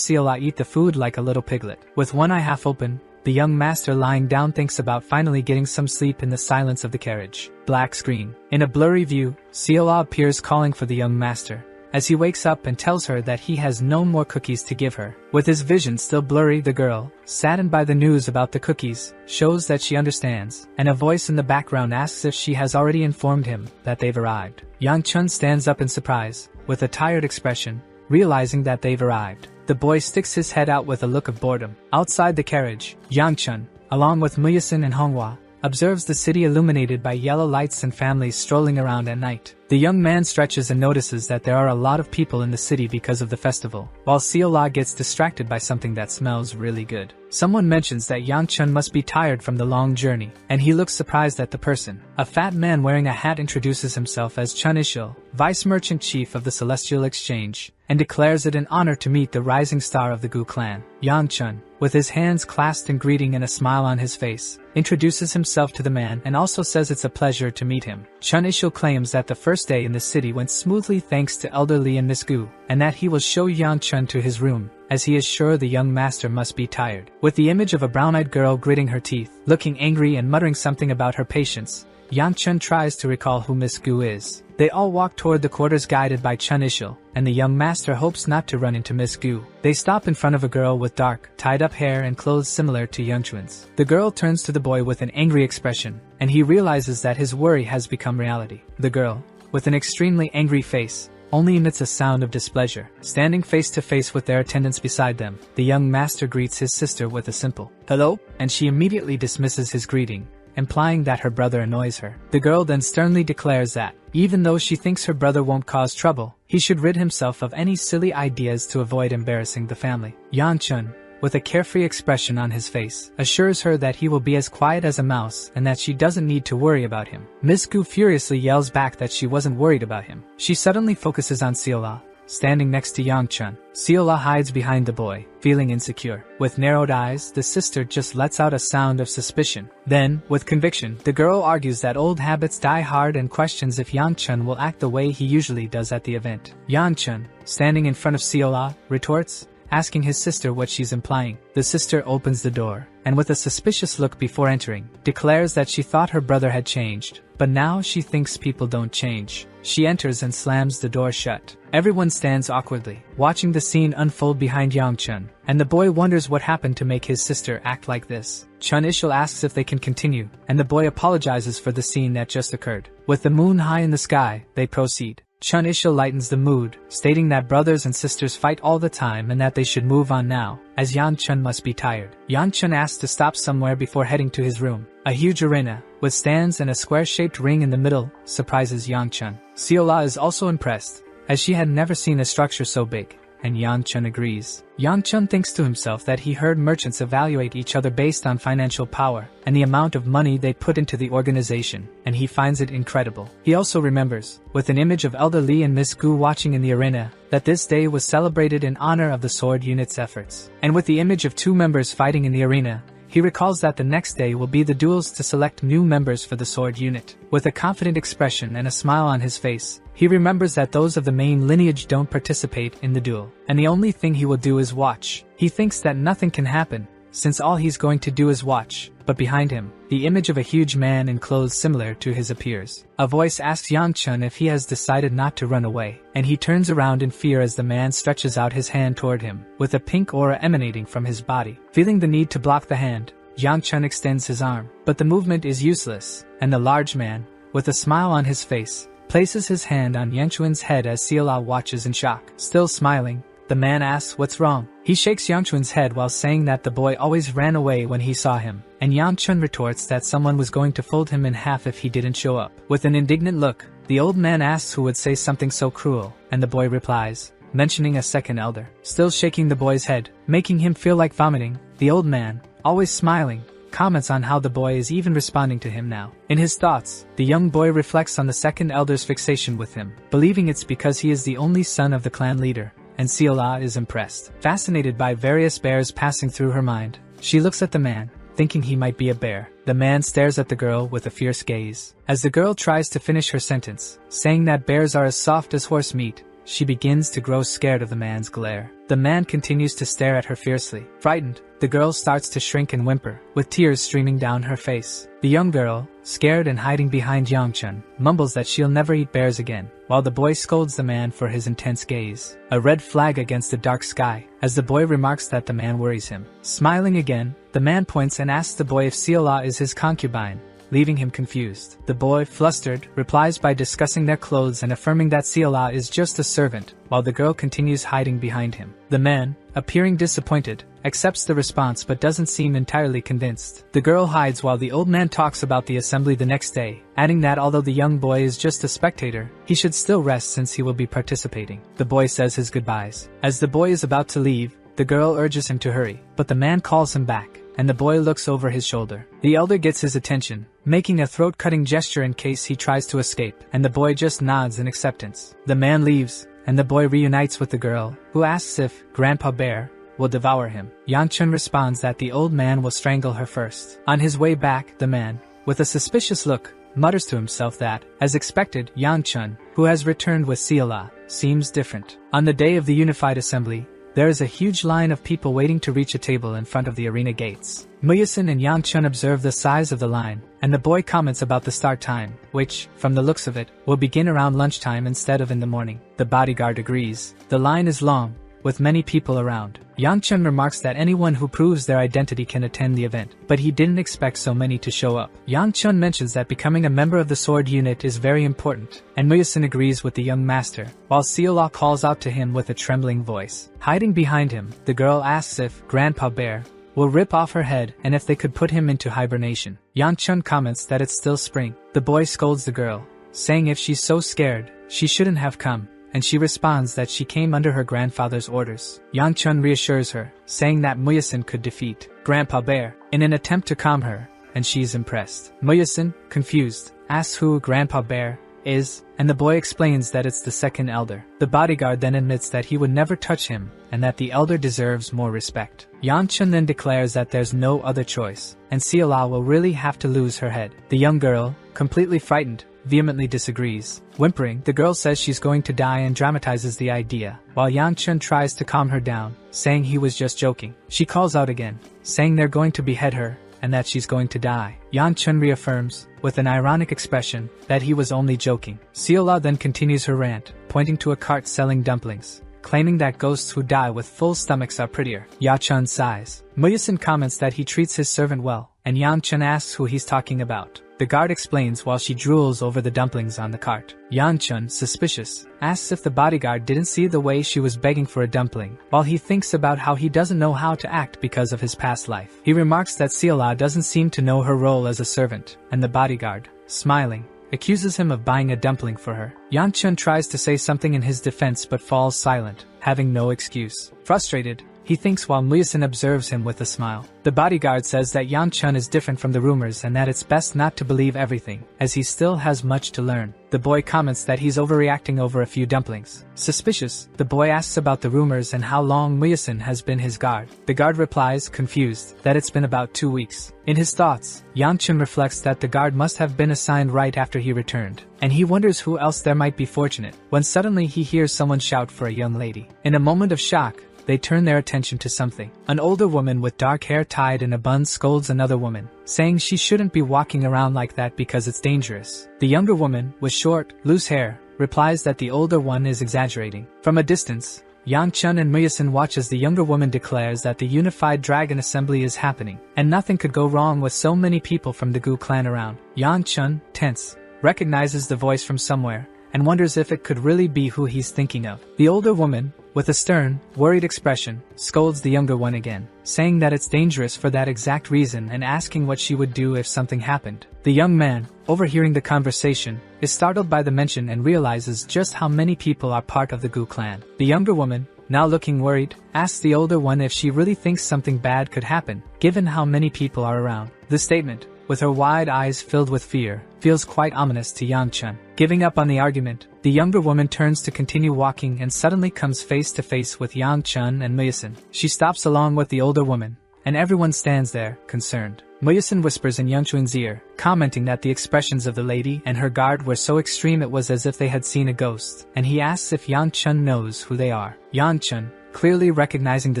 Seol-ah eat the food like a little piglet. With one eye half open, the young master lying down thinks about finally getting some sleep in the silence of the carriage. Black screen. In a blurry view, Seol-ah appears calling for the young master, as he wakes up and tells her that he has no more cookies to give her. With his vision still blurry, the girl, saddened by the news about the cookies, shows that she understands, and a voice in the background asks if she has already informed him that they've arrived. Yangchun stands up in surprise, with a tired expression, realizing that they've arrived. The boy sticks his head out with a look of boredom. Outside the carriage, Yangchun, along with Muyusin and Manhwa, observes the city illuminated by yellow lights and families strolling around at night. The young man stretches and notices that there are a lot of people in the city because of the festival, while Seol-ah gets distracted by something that smells really good. Someone mentions that Yangchun must be tired from the long journey, and he looks surprised at the person. A fat man wearing a hat introduces himself as Chun Ishil, vice merchant chief of the Celestial Exchange, and declares it an honor to meet the rising star of the Gu clan. Yangchun, with his hands clasped in greeting and a smile on his face, introduces himself to the man and also says it's a pleasure to meet him. Chun Ishil claims that the first day in the city went smoothly thanks to Elder Lee and Miss Gu, and that he will show Yangchun to his room, as he is sure the young master must be tired. With the image of a brown-eyed girl gritting her teeth, looking angry and muttering something about her patience, Yangchun tries to recall who Miss Gu is. They all walk toward the quarters guided by Chun Ishil, and the young master hopes not to run into Miss Gu. They stop in front of a girl with dark, tied-up hair and clothes similar to Yangchun's. The girl turns to the boy with an angry expression, and he realizes that his worry has become reality. The girl, with an extremely angry face, only emits a sound of displeasure. Standing face to face with their attendants beside them, the young master greets his sister with a simple "hello," and she immediately dismisses his greeting, implying that her brother annoys her. The girl then sternly declares that, even though she thinks her brother won't cause trouble, he should rid himself of any silly ideas to avoid embarrassing the family. Yangchun, with a carefree expression on his face, assures her that he will be as quiet as a mouse and that she doesn't need to worry about him. Miss Gu furiously yells back that she wasn't worried about him. She suddenly focuses on Seol-ah, standing next to Yangchun. Seol-ah hides behind the boy, feeling insecure. With narrowed eyes, the sister just lets out a sound of suspicion. Then, with conviction, the girl argues that old habits die hard and questions if Yangchun will act the way he usually does at the event. Yangchun, standing in front of Seol-ah, retorts, asking his sister what she's implying. The sister opens the door, and with a suspicious look before entering, declares that she thought her brother had changed, but now she thinks people don't change. She enters and slams the door shut. Everyone stands awkwardly, watching the scene unfold behind Yangchun, and the boy wonders what happened to make his sister act like this. Chun Ishil asks if they can continue, and the boy apologizes for the scene that just occurred. With the moon high in the sky, they proceed. Chun Ishil lightens the mood, stating that brothers and sisters fight all the time and that they should move on now, as Yangchun must be tired. Yangchun asks to stop somewhere before heading to his room. A huge arena, with stands and a square-shaped ring in the middle, surprises Yangchun. Seol-ah is also impressed, as she had never seen a structure so big, and Yangchun agrees. Yangchun thinks to himself that he heard merchants evaluate each other based on financial power and the amount of money they put into the organization, and he finds it incredible. He also remembers, with an image of Elder Lee and Miss Gu watching in the arena, that this day was celebrated in honor of the sword unit's efforts. And with the image of 2 members fighting in the arena, he recalls that the next day will be the duels to select new members for the sword unit. With a confident expression and a smile on his face, he remembers that those of the main lineage don't participate in the duel, and the only thing he will do is watch. He thinks that nothing can happen, since all he's going to do is watch, but behind him, the image of a huge man in clothes similar to his appears. A voice asks Yangchun if he has decided not to run away, and he turns around in fear as the man stretches out his hand toward him, with a pink aura emanating from his body. Feeling the need to block the hand, Yangchun extends his arm, but the movement is useless, and the large man, with a smile on his face, places his hand on Yangchun's head as Seol-ah watches in shock. Still smiling, the man asks what's wrong. He shakes Yangchun's head while saying that the boy always ran away when he saw him, and Yangchun retorts that someone was going to fold him in half if he didn't show up. With an indignant look, The old man asks who would say something so cruel, and the boy replies, mentioning a second elder. Still shaking the boy's head, making him feel like vomiting, the old man, always smiling, comments on how the boy is even responding to him now. In his thoughts, the young boy reflects on the second elder's fixation with him, believing it's because he is the only son of the clan leader, and Seol-ah is impressed. Fascinated by various bears passing through her mind, she looks at the man, thinking he might be a bear. The man stares at the girl with a fierce gaze. As the girl tries to finish her sentence, saying that bears are as soft as horse meat, she begins to grow scared of the man's glare. The man continues to stare at her fiercely. Frightened, the girl starts to shrink and whimper, with tears streaming down her face. The young girl, scared and hiding behind Yangchun, mumbles that she'll never eat bears again, while the boy scolds the man for his intense gaze. A red flag against the dark sky, as the boy remarks that the man worries him. Smiling again, the man points and asks the boy if Seol-ah is his concubine, leaving him confused. The boy, flustered, replies by discussing their clothes and affirming that Seol-ah is just a servant, while the girl continues hiding behind him. The man, appearing disappointed, accepts the response but doesn't seem entirely convinced. The girl hides while the old man talks about the assembly the next day, adding that although the young boy is just a spectator, he should still rest since he will be participating. The boy says his goodbyes. As the boy is about to leave, the girl urges him to hurry, but the man calls him back, and the boy looks over his shoulder. The elder gets his attention, making a throat-cutting gesture in case he tries to escape, and the boy just nods in acceptance. The man leaves, and the boy reunites with the girl, who asks if Grandpa Bear will devour him. Yangchun responds that the old man will strangle her first. On his way back, the man, with a suspicious look, mutters to himself that, as expected, Yangchun, who has returned with Seol-ah, seems different. On the day of the unified assembly, there is a huge line of people waiting to reach a table in front of the arena gates. Muyasin and Yangchun observe the size of the line, and the boy comments about the start time, which, from the looks of it, will begin around lunchtime instead of in the morning. The bodyguard agrees. The line is long, with many people around. Yangchun remarks that anyone who proves their identity can attend the event, but he didn't expect so many to show up. Yangchun mentions that becoming a member of the sword unit is very important, and Muyasin agrees with the young master, while Seol-ah calls out to him with a trembling voice. Hiding behind him, the girl asks if Grandpa Bear will rip off her head and if they could put him into hibernation. Yangchun comments that it's still spring. The boy scolds the girl, saying if she's so scared, she shouldn't have come, and she responds that she came under her grandfather's orders. Yangchun reassures her, saying that Muyasin could defeat Grandpa Bear in an attempt to calm her, and she's impressed. Muyasin, confused, asks who Grandpa Bear is, and the boy explains that it's the second elder. The bodyguard then admits that he would never touch him, and that the elder deserves more respect. Yangchun then declares that there's no other choice, and Seol-ah will really have to lose her head. The young girl, completely frightened, vehemently disagrees. Whimpering, the girl says she's going to die and dramatizes the idea, while Yangchun tries to calm her down, saying he was just joking. She calls out again, saying they're going to behead her, and that she's going to die. Yangchun reaffirms, with an ironic expression, that he was only joking. Seol-ah then continues her rant, pointing to a cart selling dumplings, claiming that ghosts who die with full stomachs are prettier. Yangchun sighs. Muyasin comments that he treats his servant well, and Yangchun asks who he's talking about. The guard explains while she drools over the dumplings on the cart. Yangchun, suspicious, asks if the bodyguard didn't see the way she was begging for a dumpling, while he thinks about how he doesn't know how to act because of his past life. He remarks that Seol-ah doesn't seem to know her role as a servant, and the bodyguard, smiling, accuses him of buying a dumpling for her. Yangchun tries to say something in his defense but falls silent, having no excuse. Frustrated, he thinks while Muyasin observes him with a smile. The bodyguard says that Yangchun is different from the rumors and that it's best not to believe everything, as he still has much to learn. The boy comments that he's overreacting over a few dumplings. Suspicious, the boy asks about the rumors and how long Muyasin has been his guard. The guard replies, confused, that it's been about 2 weeks. In his thoughts, Yangchun reflects that the guard must have been assigned right after he returned, and he wonders who else there might be fortunate, when suddenly he hears someone shout for a young lady. In a moment of shock, they turn their attention to something. An older woman with dark hair tied in a bun scolds another woman, saying she shouldn't be walking around like that because it's dangerous. The younger woman, with short, loose hair, replies that the older one is exaggerating. From a distance, Yangchun and Muyasin watch as the younger woman declares that the Unified Dragon Assembly is happening, and nothing could go wrong with so many people from the Gu clan around. Yangchun, tense, recognizes the voice from somewhere, and wonders if it could really be who he's thinking of. The older woman, with a stern, worried expression, scolds the younger one again, saying that it's dangerous for that exact reason and asking what she would do if something happened. The young man, overhearing the conversation, is startled by the mention and realizes just how many people are part of the Gu clan. The younger woman, now looking worried, asks the older one if she really thinks something bad could happen, given how many people are around. The statement, with her wide eyes filled with fear, feels quite ominous to Yangchun. Giving up on the argument, the younger woman turns to continue walking and suddenly comes face to face with Yangchun and Muyasin. She stops along with the older woman, and everyone stands there, concerned. Muyasin whispers in Yangchun's ear, commenting that the expressions of the lady and her guard were so extreme it was as if they had seen a ghost, and he asks if Yangchun knows who they are. Yangchun, clearly recognizing the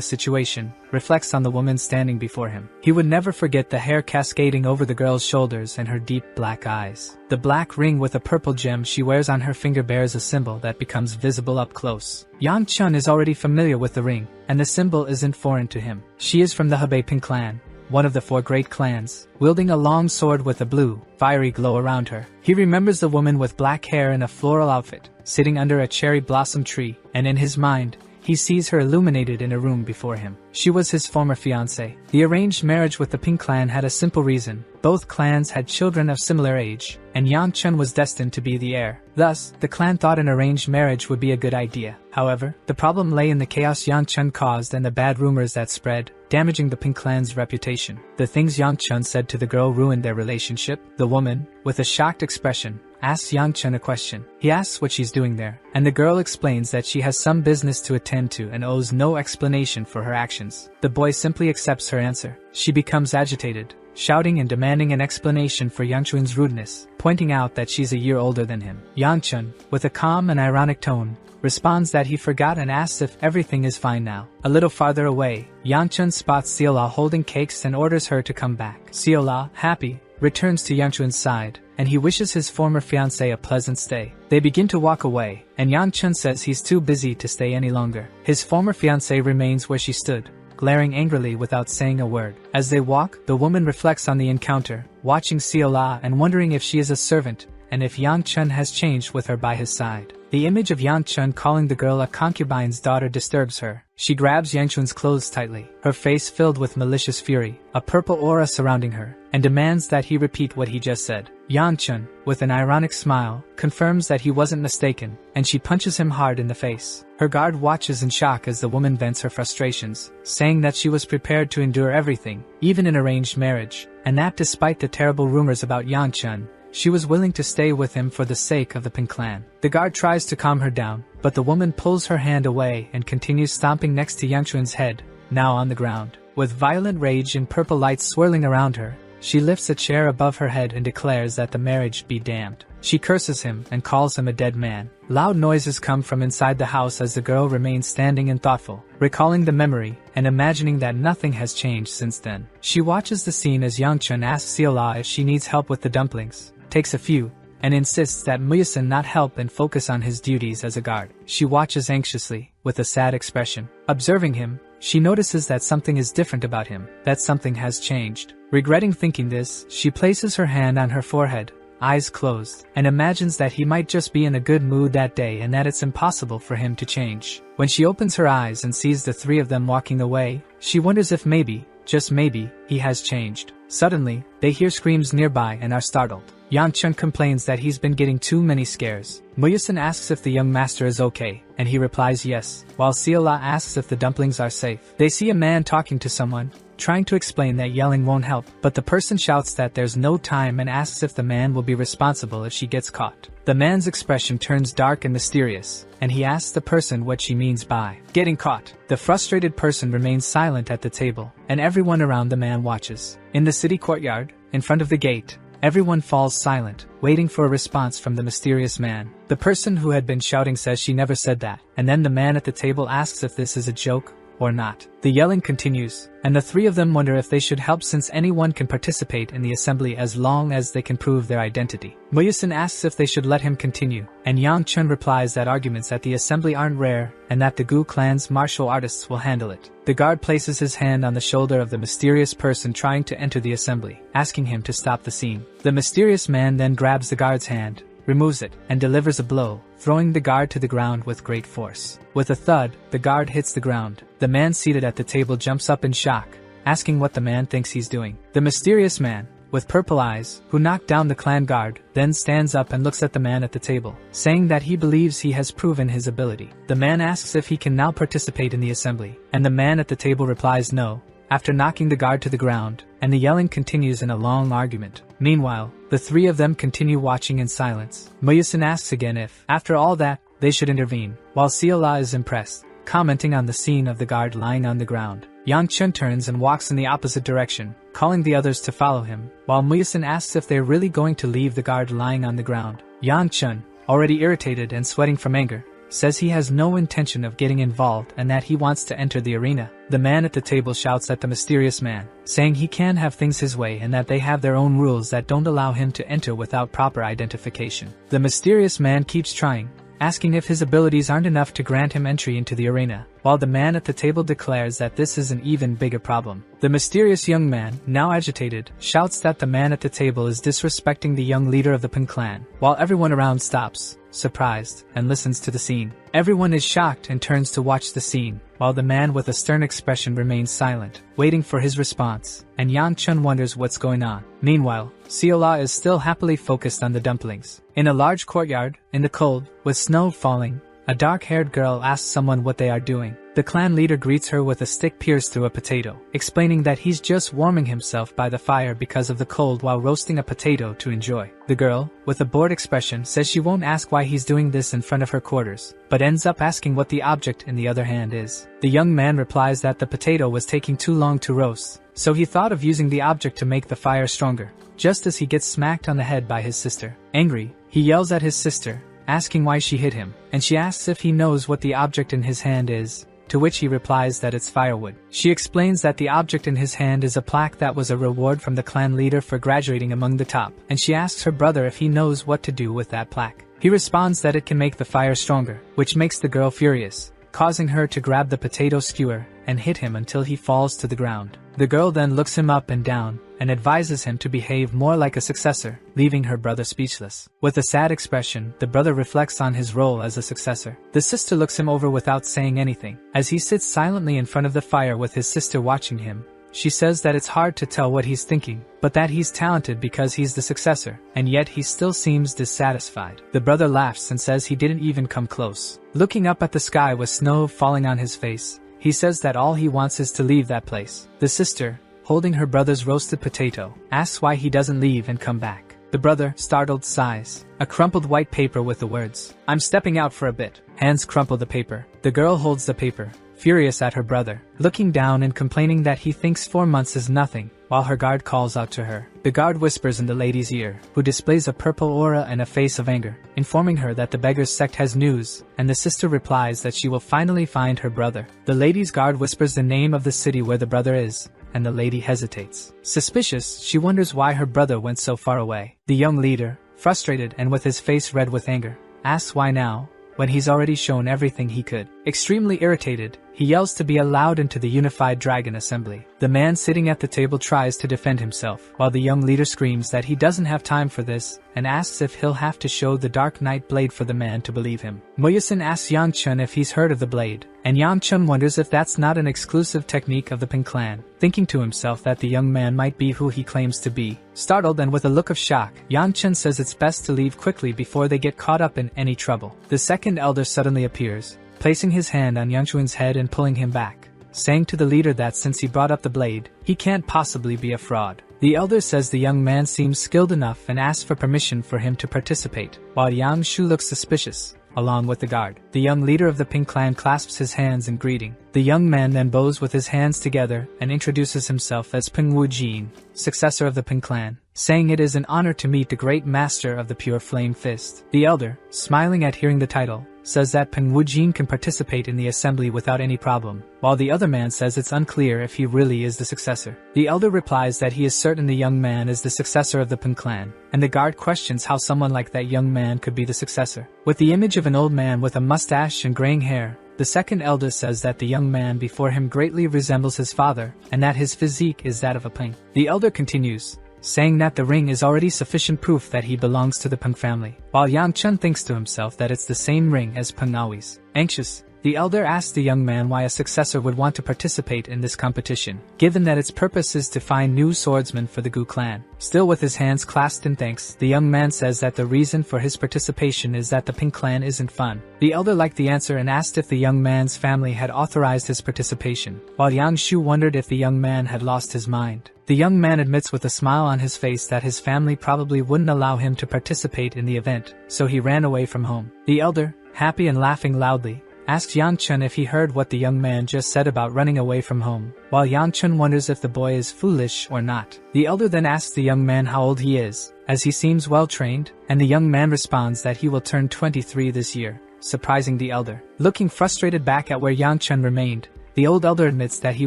situation, reflects on the woman standing before him. He would never forget the hair cascading over the girl's shoulders and her deep black eyes. The black ring with a purple gem she wears on her finger bears a symbol that becomes visible up close. Yangchun is already familiar with the ring, and the symbol isn't foreign to him. She is from the Hebei clan, one of the 4 great clans, wielding a long sword with a blue, fiery glow around her. He remembers the woman with black hair in a floral outfit, sitting under a cherry blossom tree, and in his mind, he sees her illuminated in a room before him. She was his former fiancée. The arranged marriage with the Pink clan had a simple reason. Both clans had children of similar age, and Yangchun was destined to be the heir. Thus, the clan thought an arranged marriage would be a good idea. However, the problem lay in the chaos Yangchun caused and the bad rumors that spread, damaging the Pink clan's reputation. The things Yangchun said to the girl ruined their relationship. The woman, with a shocked expression, asks Yangchun a question. He asks what she's doing there, and the girl explains that she has some business to attend to and owes no explanation for her actions. The boy simply accepts her answer. She becomes agitated, shouting and demanding an explanation for Yangchun's rudeness, pointing out that she's a year older than him. Yangchun, with a calm and ironic tone, responds that he forgot and asks if everything is fine now. A little farther away, Yangchun spots Seol-ah holding cakes and orders her to come back. Seol-ah, happy, returns to Yangchun's side, and he wishes his former fiancée a pleasant stay. They begin to walk away, and Yangchun says he's too busy to stay any longer. His former fiancée remains where she stood, glaring angrily without saying a word. As they walk, the woman reflects on the encounter, watching Seol-ah and wondering if she is a servant, and if Yangchun has changed with her by his side. The image of Yangchun calling the girl a concubine's daughter disturbs her. She grabs Yangchun's clothes tightly, her face filled with malicious fury, a purple aura surrounding her, and demands that he repeat what he just said. Yangchun, with an ironic smile, confirms that he wasn't mistaken, and she punches him hard in the face. Her guard watches in shock as the woman vents her frustrations, saying that she was prepared to endure everything, even an arranged marriage, and that despite the terrible rumors about Yangchun, she was willing to stay with him for the sake of the Pink clan. The guard tries to calm her down, but the woman pulls her hand away and continues stomping next to Yangchun's head, now on the ground. With violent rage and purple lights swirling around her, she lifts a chair above her head and declares that the marriage be damned. She curses him and calls him a dead man. Loud noises come from inside the house as the girl remains standing and thoughtful, recalling the memory and imagining that nothing has changed since then. She watches the scene as Yangchun asks Seol-ah if she needs help with the dumplings, takes a few, and insists that Muyasin not help and focus on his duties as a guard. She watches anxiously, with a sad expression. Observing him, she notices that something is different about him, that something has changed. Regretting thinking this, she places her hand on her forehead, eyes closed, and imagines that he might just be in a good mood that day and that it's impossible for him to change. When she opens her eyes and sees the 3 of them walking away, she wonders if maybe, just maybe, he has changed. Suddenly, they hear screams nearby and are startled. Yangchun complains that he's been getting too many scares. Muyasin asks if the young master is okay, and he replies yes, while Seol-ah asks if the dumplings are safe. They see a man talking to someone, trying to explain that yelling won't help, but the person shouts that there's no time and asks if the man will be responsible if she gets caught. The man's expression turns dark and mysterious, and he asks the person what she means by getting caught. The frustrated person remains silent at the table, and everyone around the man watches. In the city courtyard, in front of the gate, everyone falls silent, waiting for a response from the mysterious man. The person who had been shouting says she never said that, and then the man at the table asks if this is a joke or not. The yelling continues, and the 3 of them wonder if they should help since anyone can participate in the assembly as long as they can prove their identity. Muyasin asks if they should let him continue, and Yangchun replies that arguments at the assembly aren't rare and that the Gu clan's martial artists will handle it. The guard places his hand on the shoulder of the mysterious person trying to enter the assembly, asking him to stop the scene. The mysterious man then grabs the guard's hand, removes it, and delivers a blow, throwing the guard to the ground with great force. With a thud, the guard hits the ground. The man seated at the table jumps up in shock, asking what the man thinks he's doing. The mysterious man, with purple eyes, who knocked down the clan guard, then stands up and looks at the man at the table, saying that he believes he has proven his ability. The man asks if he can now participate in the assembly, and the man at the table replies no, after knocking the guard to the ground, and the yelling continues in a long argument. Meanwhile, the three of them continue watching in silence. Muyasin asks again if, after all that, they should intervene, while Seol-ah is impressed, commenting on the scene of the guard lying on the ground. Yangchun turns and walks in the opposite direction, calling the others to follow him, while Muyasin asks if they're really going to leave the guard lying on the ground. Yangchun, already irritated and sweating from anger, says he has no intention of getting involved and that he wants to enter the arena. The man at the table shouts at the mysterious man, saying he can have things his way and that they have their own rules that don't allow him to enter without proper identification. The mysterious man keeps trying, asking if his abilities aren't enough to grant him entry into the arena, while the man at the table declares that this is an even bigger problem. The mysterious young man, now agitated, shouts that the man at the table is disrespecting the young leader of the Peng clan, while everyone around stops, surprised, and listens to the scene. Everyone is shocked and turns to watch the scene, while the man with a stern expression remains silent, waiting for his response, and Yangchun wonders what's going on. Meanwhile, Seol-ah is still happily focused on the dumplings. In a large courtyard, in the cold, with snow falling, a dark-haired girl asks someone what they are doing. The clan leader greets her with a stick pierced through a potato, explaining that he's just warming himself by the fire because of the cold while roasting a potato to enjoy. The girl, with a bored expression, says she won't ask why he's doing this in front of her quarters, but ends up asking what the object in the other hand is. The young man replies that the potato was taking too long to roast, so he thought of using the object to make the fire stronger, just as he gets smacked on the head by his sister. Angry, he yells at his sister, asking why she hit him, and she asks if he knows what the object in his hand is, to which he replies that it's firewood. She explains that the object in his hand is a plaque that was a reward from the clan leader for graduating among the top, and she asks her brother if he knows what to do with that plaque. He responds that it can make the fire stronger, which makes the girl furious, causing her to grab the potato skewer and hit him until he falls to the ground. The girl then looks him up and down, and advises him to behave more like a successor, leaving her brother speechless. With a sad expression, the brother reflects on his role as a successor. The sister looks him over without saying anything. As he sits silently in front of the fire with his sister watching him, she says that it's hard to tell what he's thinking, but that he's talented because he's the successor, and yet he still seems dissatisfied. The brother laughs and says he didn't even come close. Looking up at the sky with snow falling on his face, he says that all he wants is to leave that place. The sister, holding her brother's roasted potato, asks why he doesn't leave and come back. The brother, startled, sighs. A crumpled white paper with the words, "I'm stepping out for a bit." Hands crumple the paper. The girl holds the paper, furious at her brother, looking down and complaining that he thinks 4 months is nothing, while her guard calls out to her. The guard whispers in the lady's ear, who displays a purple aura and a face of anger, informing her that the beggar's sect has news, and the sister replies that she will finally find her brother. The lady's guard whispers the name of the city where the brother is, and the lady hesitates. Suspicious, she wonders why her brother went so far away. The young leader, frustrated and with his face red with anger, asks why now, when he's already shown everything he could. Extremely irritated, he yells to be allowed into the unified dragon assembly. The man sitting at the table tries to defend himself, while the young leader screams that he doesn't have time for this, and asks if he'll have to show the Dark Knight blade for the man to believe him. Muyasin asks Yangchun if he's heard of the blade, and Yangchun wonders if that's not an exclusive technique of the Peng clan, thinking to himself that the young man might be who he claims to be. Startled and with a look of shock, Yangchun says it's best to leave quickly before they get caught up in any trouble. The second elder suddenly appears, placing his hand on Yangchun's head and pulling him back, saying to the leader that since he brought up the blade, he can't possibly be a fraud. The elder says the young man seems skilled enough and asks for permission for him to participate, while Yang Shu looks suspicious, along with the guard. The young leader of the Peng clan clasps his hands in greeting. The young man then bows with his hands together and introduces himself as Peng Wu-jin, successor of the Peng clan, saying it is an honor to meet the great master of the pure flame fist. The elder, smiling at hearing the title, says that Peng Wu-jin can participate in the assembly without any problem, while the other man says it's unclear if he really is the successor. The elder replies that he is certain the young man is the successor of the Peng clan, and the guard questions how someone like that young man could be the successor. With the image of an old man with a mustache and graying hair, the second elder says that the young man before him greatly resembles his father, and that his physique is that of a Peng. The elder continues, saying that the ring is already sufficient proof that he belongs to the Peng family, while Yangchun thinks to himself that it's the same ring as Peng Aoi's. Anxious, The elder asked the young man why a successor would want to participate in this competition, given that its purpose is to find new swordsmen for the Gu clan. Still with his hands clasped in thanks, the young man says that the reason for his participation is that the Pink clan isn't fun. The elder liked the answer and asked if the young man's family had authorized his participation, while Yangshu wondered if the young man had lost his mind. The young man admits with a smile on his face that his family probably wouldn't allow him to participate in the event, so he ran away from home. The elder, happy and laughing loudly, asks Yangchun if he heard what the young man just said about running away from home, while Yangchun wonders if the boy is foolish or not. The elder then asks the young man how old he is, as he seems well trained, and the young man responds that he will turn 23 this year, surprising the elder. Looking frustrated back at where Yangchun remained, the old elder admits that he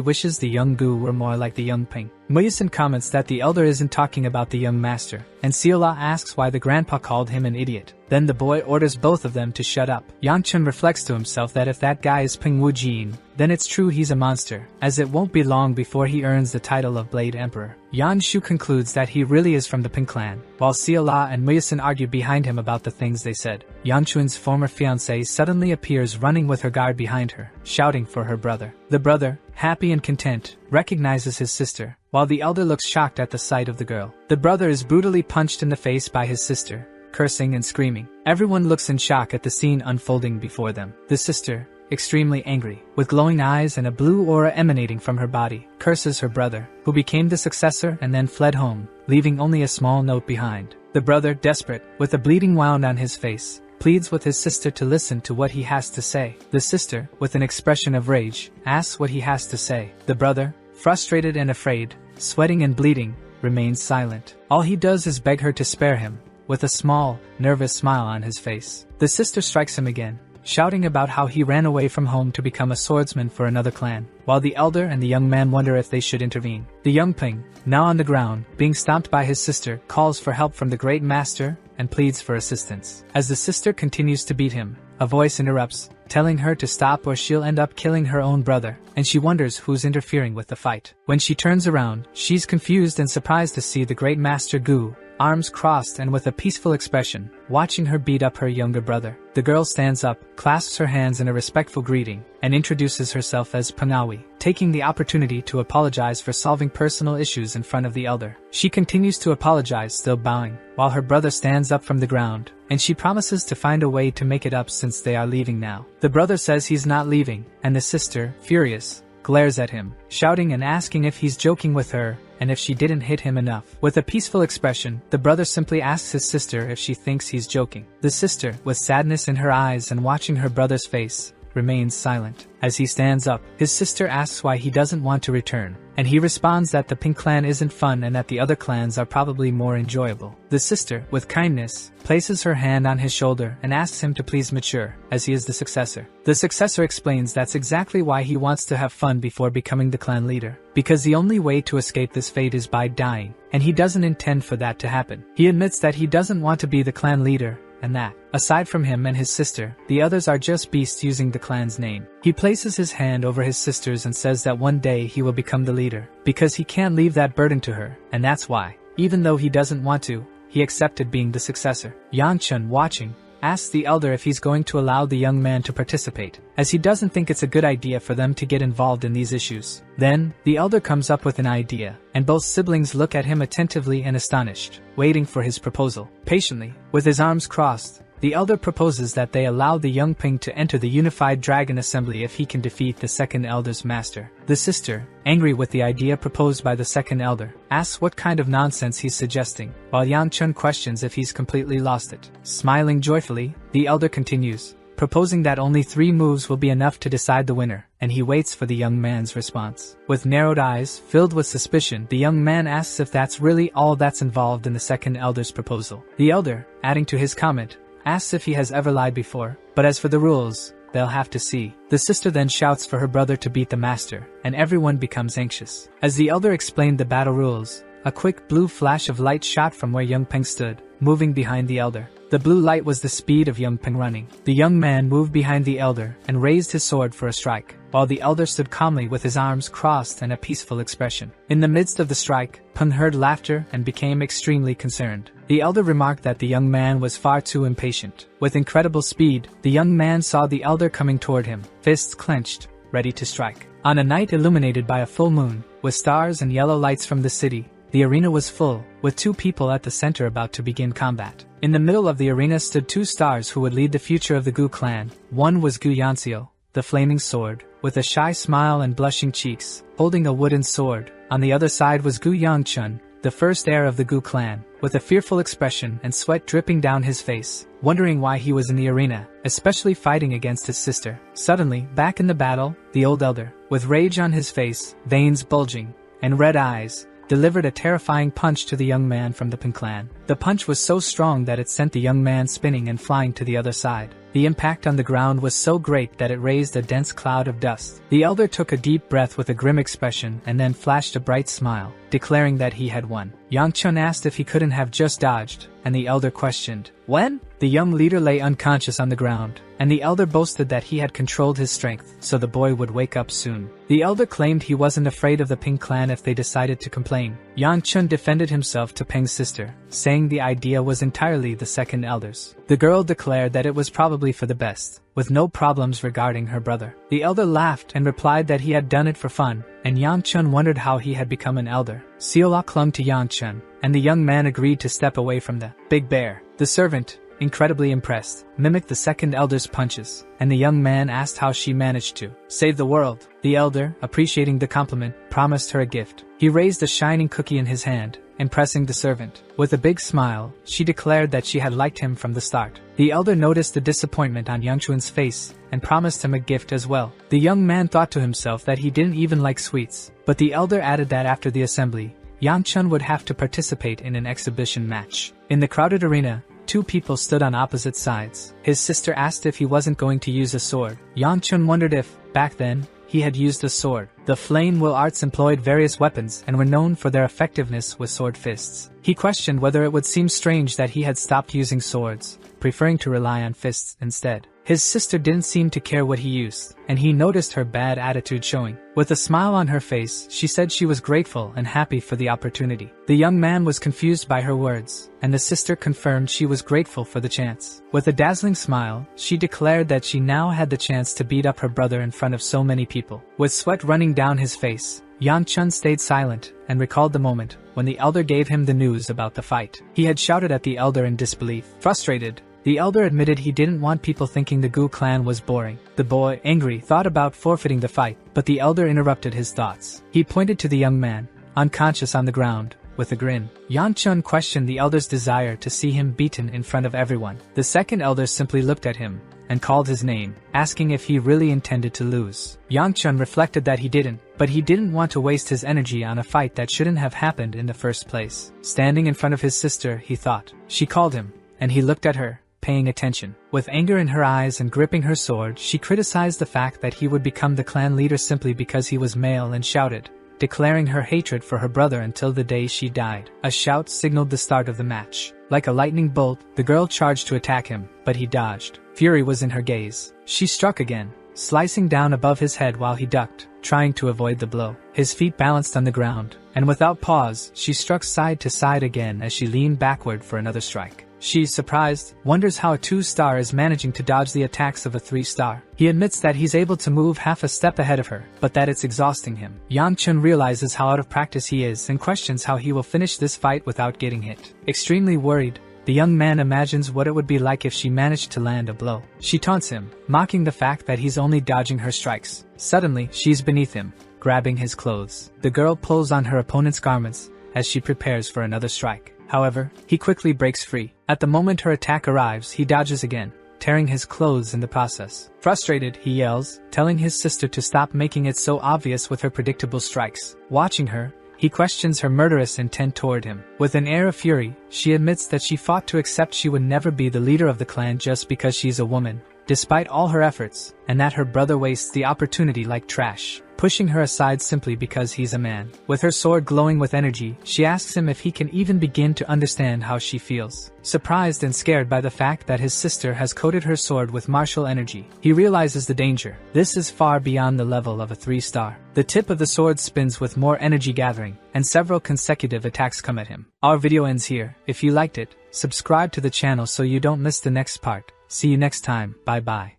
wishes the young Gu were more like the young Ping. Muyasin comments that the elder isn't talking about the young master, and Seol-ah asks why the grandpa called him an idiot. Then the boy orders both of them to shut up. Yangchun reflects to himself that if that guy is Ping Wujin, then it's true he's a monster, as it won't be long before he earns the title of Blade Emperor. Yanshu concludes that he really is from the Ping clan, while Seol-ah and Muyasin argue behind him about the things they said. Yangchun's former fiancée suddenly appears running with her guard behind her, shouting for her brother. The brother, happy and content, recognizes his sister, while the elder looks shocked at the sight of the girl. The brother is brutally punched in the face by his sister, cursing and screaming. Everyone looks in shock at the scene unfolding before them. The sister, extremely angry, with glowing eyes and a blue aura emanating from her body, curses her brother, who became the successor and then fled home, leaving only a small note behind. The brother, desperate, with a bleeding wound on his face, pleads with his sister to listen to what he has to say. The sister, with an expression of rage, asks what he has to say. The brother, frustrated and afraid, sweating and bleeding, remains silent. All he does is beg her to spare him, with a small, nervous smile on his face. The sister strikes him again, shouting about how he ran away from home to become a swordsman for another clan, while the elder and the young man wonder if they should intervene. The young Ping, now on the ground, being stomped by his sister, calls for help from the great master and pleads for assistance. As the sister continues to beat him, a voice interrupts, telling her to stop or she'll end up killing her own brother, and she wonders who's interfering with the fight. When she turns around, she's confused and surprised to see the great master Gu, arms crossed and with a peaceful expression, watching her beat up her younger brother. The girl stands up, clasps her hands in a respectful greeting, and introduces herself as Panawi, taking the opportunity to apologize for solving personal issues in front of the elder. She continues to apologize, still bowing, while her brother stands up from the ground, and she promises to find a way to make it up since they are leaving now. The brother says he's not leaving, and the sister, furious, glares at him, shouting and asking if he's joking with her, and if she didn't hit him enough. With a peaceful expression, the brother simply asks his sister if she thinks he's joking. The sister, with sadness in her eyes and watching her brother's face, remains silent. As he stands up, his sister asks why he doesn't want to return, and he responds that the Pink clan isn't fun and that the other clans are probably more enjoyable. The sister, with kindness, places her hand on his shoulder and asks him to please mature, as he is the successor. The successor explains that's exactly why he wants to have fun before becoming the clan leader, because the only way to escape this fate is by dying, and he doesn't intend for that to happen. He admits that he doesn't want to be the clan leader, and that, aside from him and his sister, the others are just beasts using the clan's name. He places his hand over his sister's and says that one day he will become the leader, because he can't leave that burden to her, and that's why, even though he doesn't want to, he accepted being the successor. Yangchun, watching, asks the elder if he's going to allow the young man to participate, as he doesn't think it's a good idea for them to get involved in these issues. Then, the elder comes up with an idea, and both siblings look at him attentively and astonished, waiting for his proposal. Patiently, with his arms crossed, the elder proposes that they allow the young Ping to enter the unified dragon assembly if he can defeat the second elder's master. The sister, angry with the idea proposed by the second elder, asks what kind of nonsense he's suggesting, while Yangchun questions if he's completely lost it. Smiling joyfully, the elder continues, proposing that only 3 moves will be enough to decide the winner, and he waits for the young man's response. With narrowed eyes, filled with suspicion, the young man asks if that's really all that's involved in the second elder's proposal. The elder, adding to his comment, asks if he has ever lied before, but as for the rules, they'll have to see. The sister then shouts for her brother to beat the master, and everyone becomes anxious. As the elder explained the battle rules, a quick blue flash of light shot from where young Peng stood, moving behind the elder. The blue light was the speed of young Peng running. The young man moved behind the elder and raised his sword for a strike. while the elder stood calmly with his arms crossed and a peaceful expression. In the midst of the strike, Peng heard laughter and became extremely concerned. The elder remarked that the young man was far too impatient. With incredible speed, the young man saw the elder coming toward him, fists clenched, ready to strike. On a night illuminated by a full moon, with stars and yellow lights from the city, the arena was full, with two people at the center about to begin combat. In the middle of the arena stood two stars who would lead the future of the Gu clan. One was Gu Yanxio, the flaming sword, with a shy smile and blushing cheeks, holding a wooden sword. On the other side was Gu Yangchun, the first heir of the Gu clan, with a fearful expression and sweat dripping down his face, wondering why he was in the arena, especially fighting against his sister. Suddenly, back in the battle, the old elder, with rage on his face, veins bulging, and red eyes, delivered a terrifying punch to the young man from the Peng clan. The punch was so strong that it sent the young man spinning and flying to the other side. The impact on the ground was so great that it raised a dense cloud of dust. The elder took a deep breath with a grim expression and then flashed a bright smile, declaring that he had won. Yangchun asked if he couldn't have just dodged, and the elder questioned, "When?" The young leader lay unconscious on the ground, and the elder boasted that he had controlled his strength, so the boy would wake up soon. The elder claimed he wasn't afraid of the Peng clan if they decided to complain. Yangchun defended himself to Peng's sister, saying the idea was entirely the second elder's. The girl declared that it was probably for the best, with no problems regarding her brother. The elder laughed and replied that he had done it for fun, and Yangchun wondered how he had become an elder. Seol-ah clung to Yangchun, and the young man agreed to step away from the big bear. The servant, incredibly impressed, mimicked the second elder's punches, and the young man asked how she managed to save the world. The elder, appreciating the compliment, promised her a gift. He raised a shining cookie in his hand, impressing the servant. With a big smile, she declared that she had liked him from the start. The elder noticed the disappointment on Yangchun's face and promised him a gift as well. The young man thought to himself that he didn't even like sweets, but the elder added that after the assembly, Yangchun would have to participate in an exhibition match. In the crowded arena, two people stood on opposite sides. His sister asked if he wasn't going to use a sword. Yangchun wondered if, back then, he had used a sword. The flame will arts employed various weapons and were known for their effectiveness with sword fists. He questioned whether it would seem strange that he had stopped using swords, preferring to rely on fists instead. His sister didn't seem to care what he used, and he noticed her bad attitude showing. With a smile on her face, she said she was grateful and happy for the opportunity. The young man was confused by her words, and the sister confirmed she was grateful for the chance. With a dazzling smile, she declared that she now had the chance to beat up her brother in front of so many people. With sweat running down his face, Yangchun stayed silent and recalled the moment when the elder gave him the news about the fight. He had shouted at the elder in disbelief. Frustrated, the elder admitted he didn't want people thinking the Gu clan was boring. The boy, angry, thought about forfeiting the fight, but the elder interrupted his thoughts. He pointed to the young man, unconscious on the ground, with a grin. Yangchun questioned the elder's desire to see him beaten in front of everyone. The second elder simply looked at him and called his name, asking if he really intended to lose. Yangchun reflected that he didn't, but he didn't want to waste his energy on a fight that shouldn't have happened in the first place. Standing in front of his sister, he thought. She called him, and he looked at her, paying attention. With anger in her eyes and gripping her sword, she criticized the fact that he would become the clan leader simply because he was male and shouted, declaring her hatred for her brother until the day she died. A shout signaled the start of the match. Like a lightning bolt, the girl charged to attack him, but he dodged. Fury was in her gaze. She struck again, slicing down above his head while he ducked, trying to avoid the blow. His feet balanced on the ground, and without pause, she struck side to side again as she leaned backward for another strike. She, surprised, wonders how a 2-star is managing to dodge the attacks of a 3-star. He admits that he's able to move half a step ahead of her, but that it's exhausting him. Yangchun realizes how out of practice he is and questions how he will finish this fight without getting hit. Extremely worried, the young man imagines what it would be like if she managed to land a blow. She taunts him, mocking the fact that he's only dodging her strikes. Suddenly, she's beneath him, grabbing his clothes. The girl pulls on her opponent's garments as she prepares for another strike. However, he quickly breaks free. At the moment her attack arrives, he dodges again, tearing his clothes in the process. Frustrated, he yells, telling his sister to stop making it so obvious with her predictable strikes. Watching her, he questions her murderous intent toward him. With an air of fury, she admits that she fought to accept she would never be the leader of the clan just because she's a woman, despite all her efforts, and that her brother wastes the opportunity like trash. pushing her aside simply because he's a man. With her sword glowing with energy, she asks him if he can even begin to understand how she feels. Surprised and scared by the fact that his sister has coated her sword with martial energy, he realizes the danger. This is far beyond the level of a 3-star. The tip of the sword spins with more energy gathering, and several consecutive attacks come at him. Our video ends here. If you liked it, subscribe to the channel so you don't miss the next part. See you next time. Bye bye.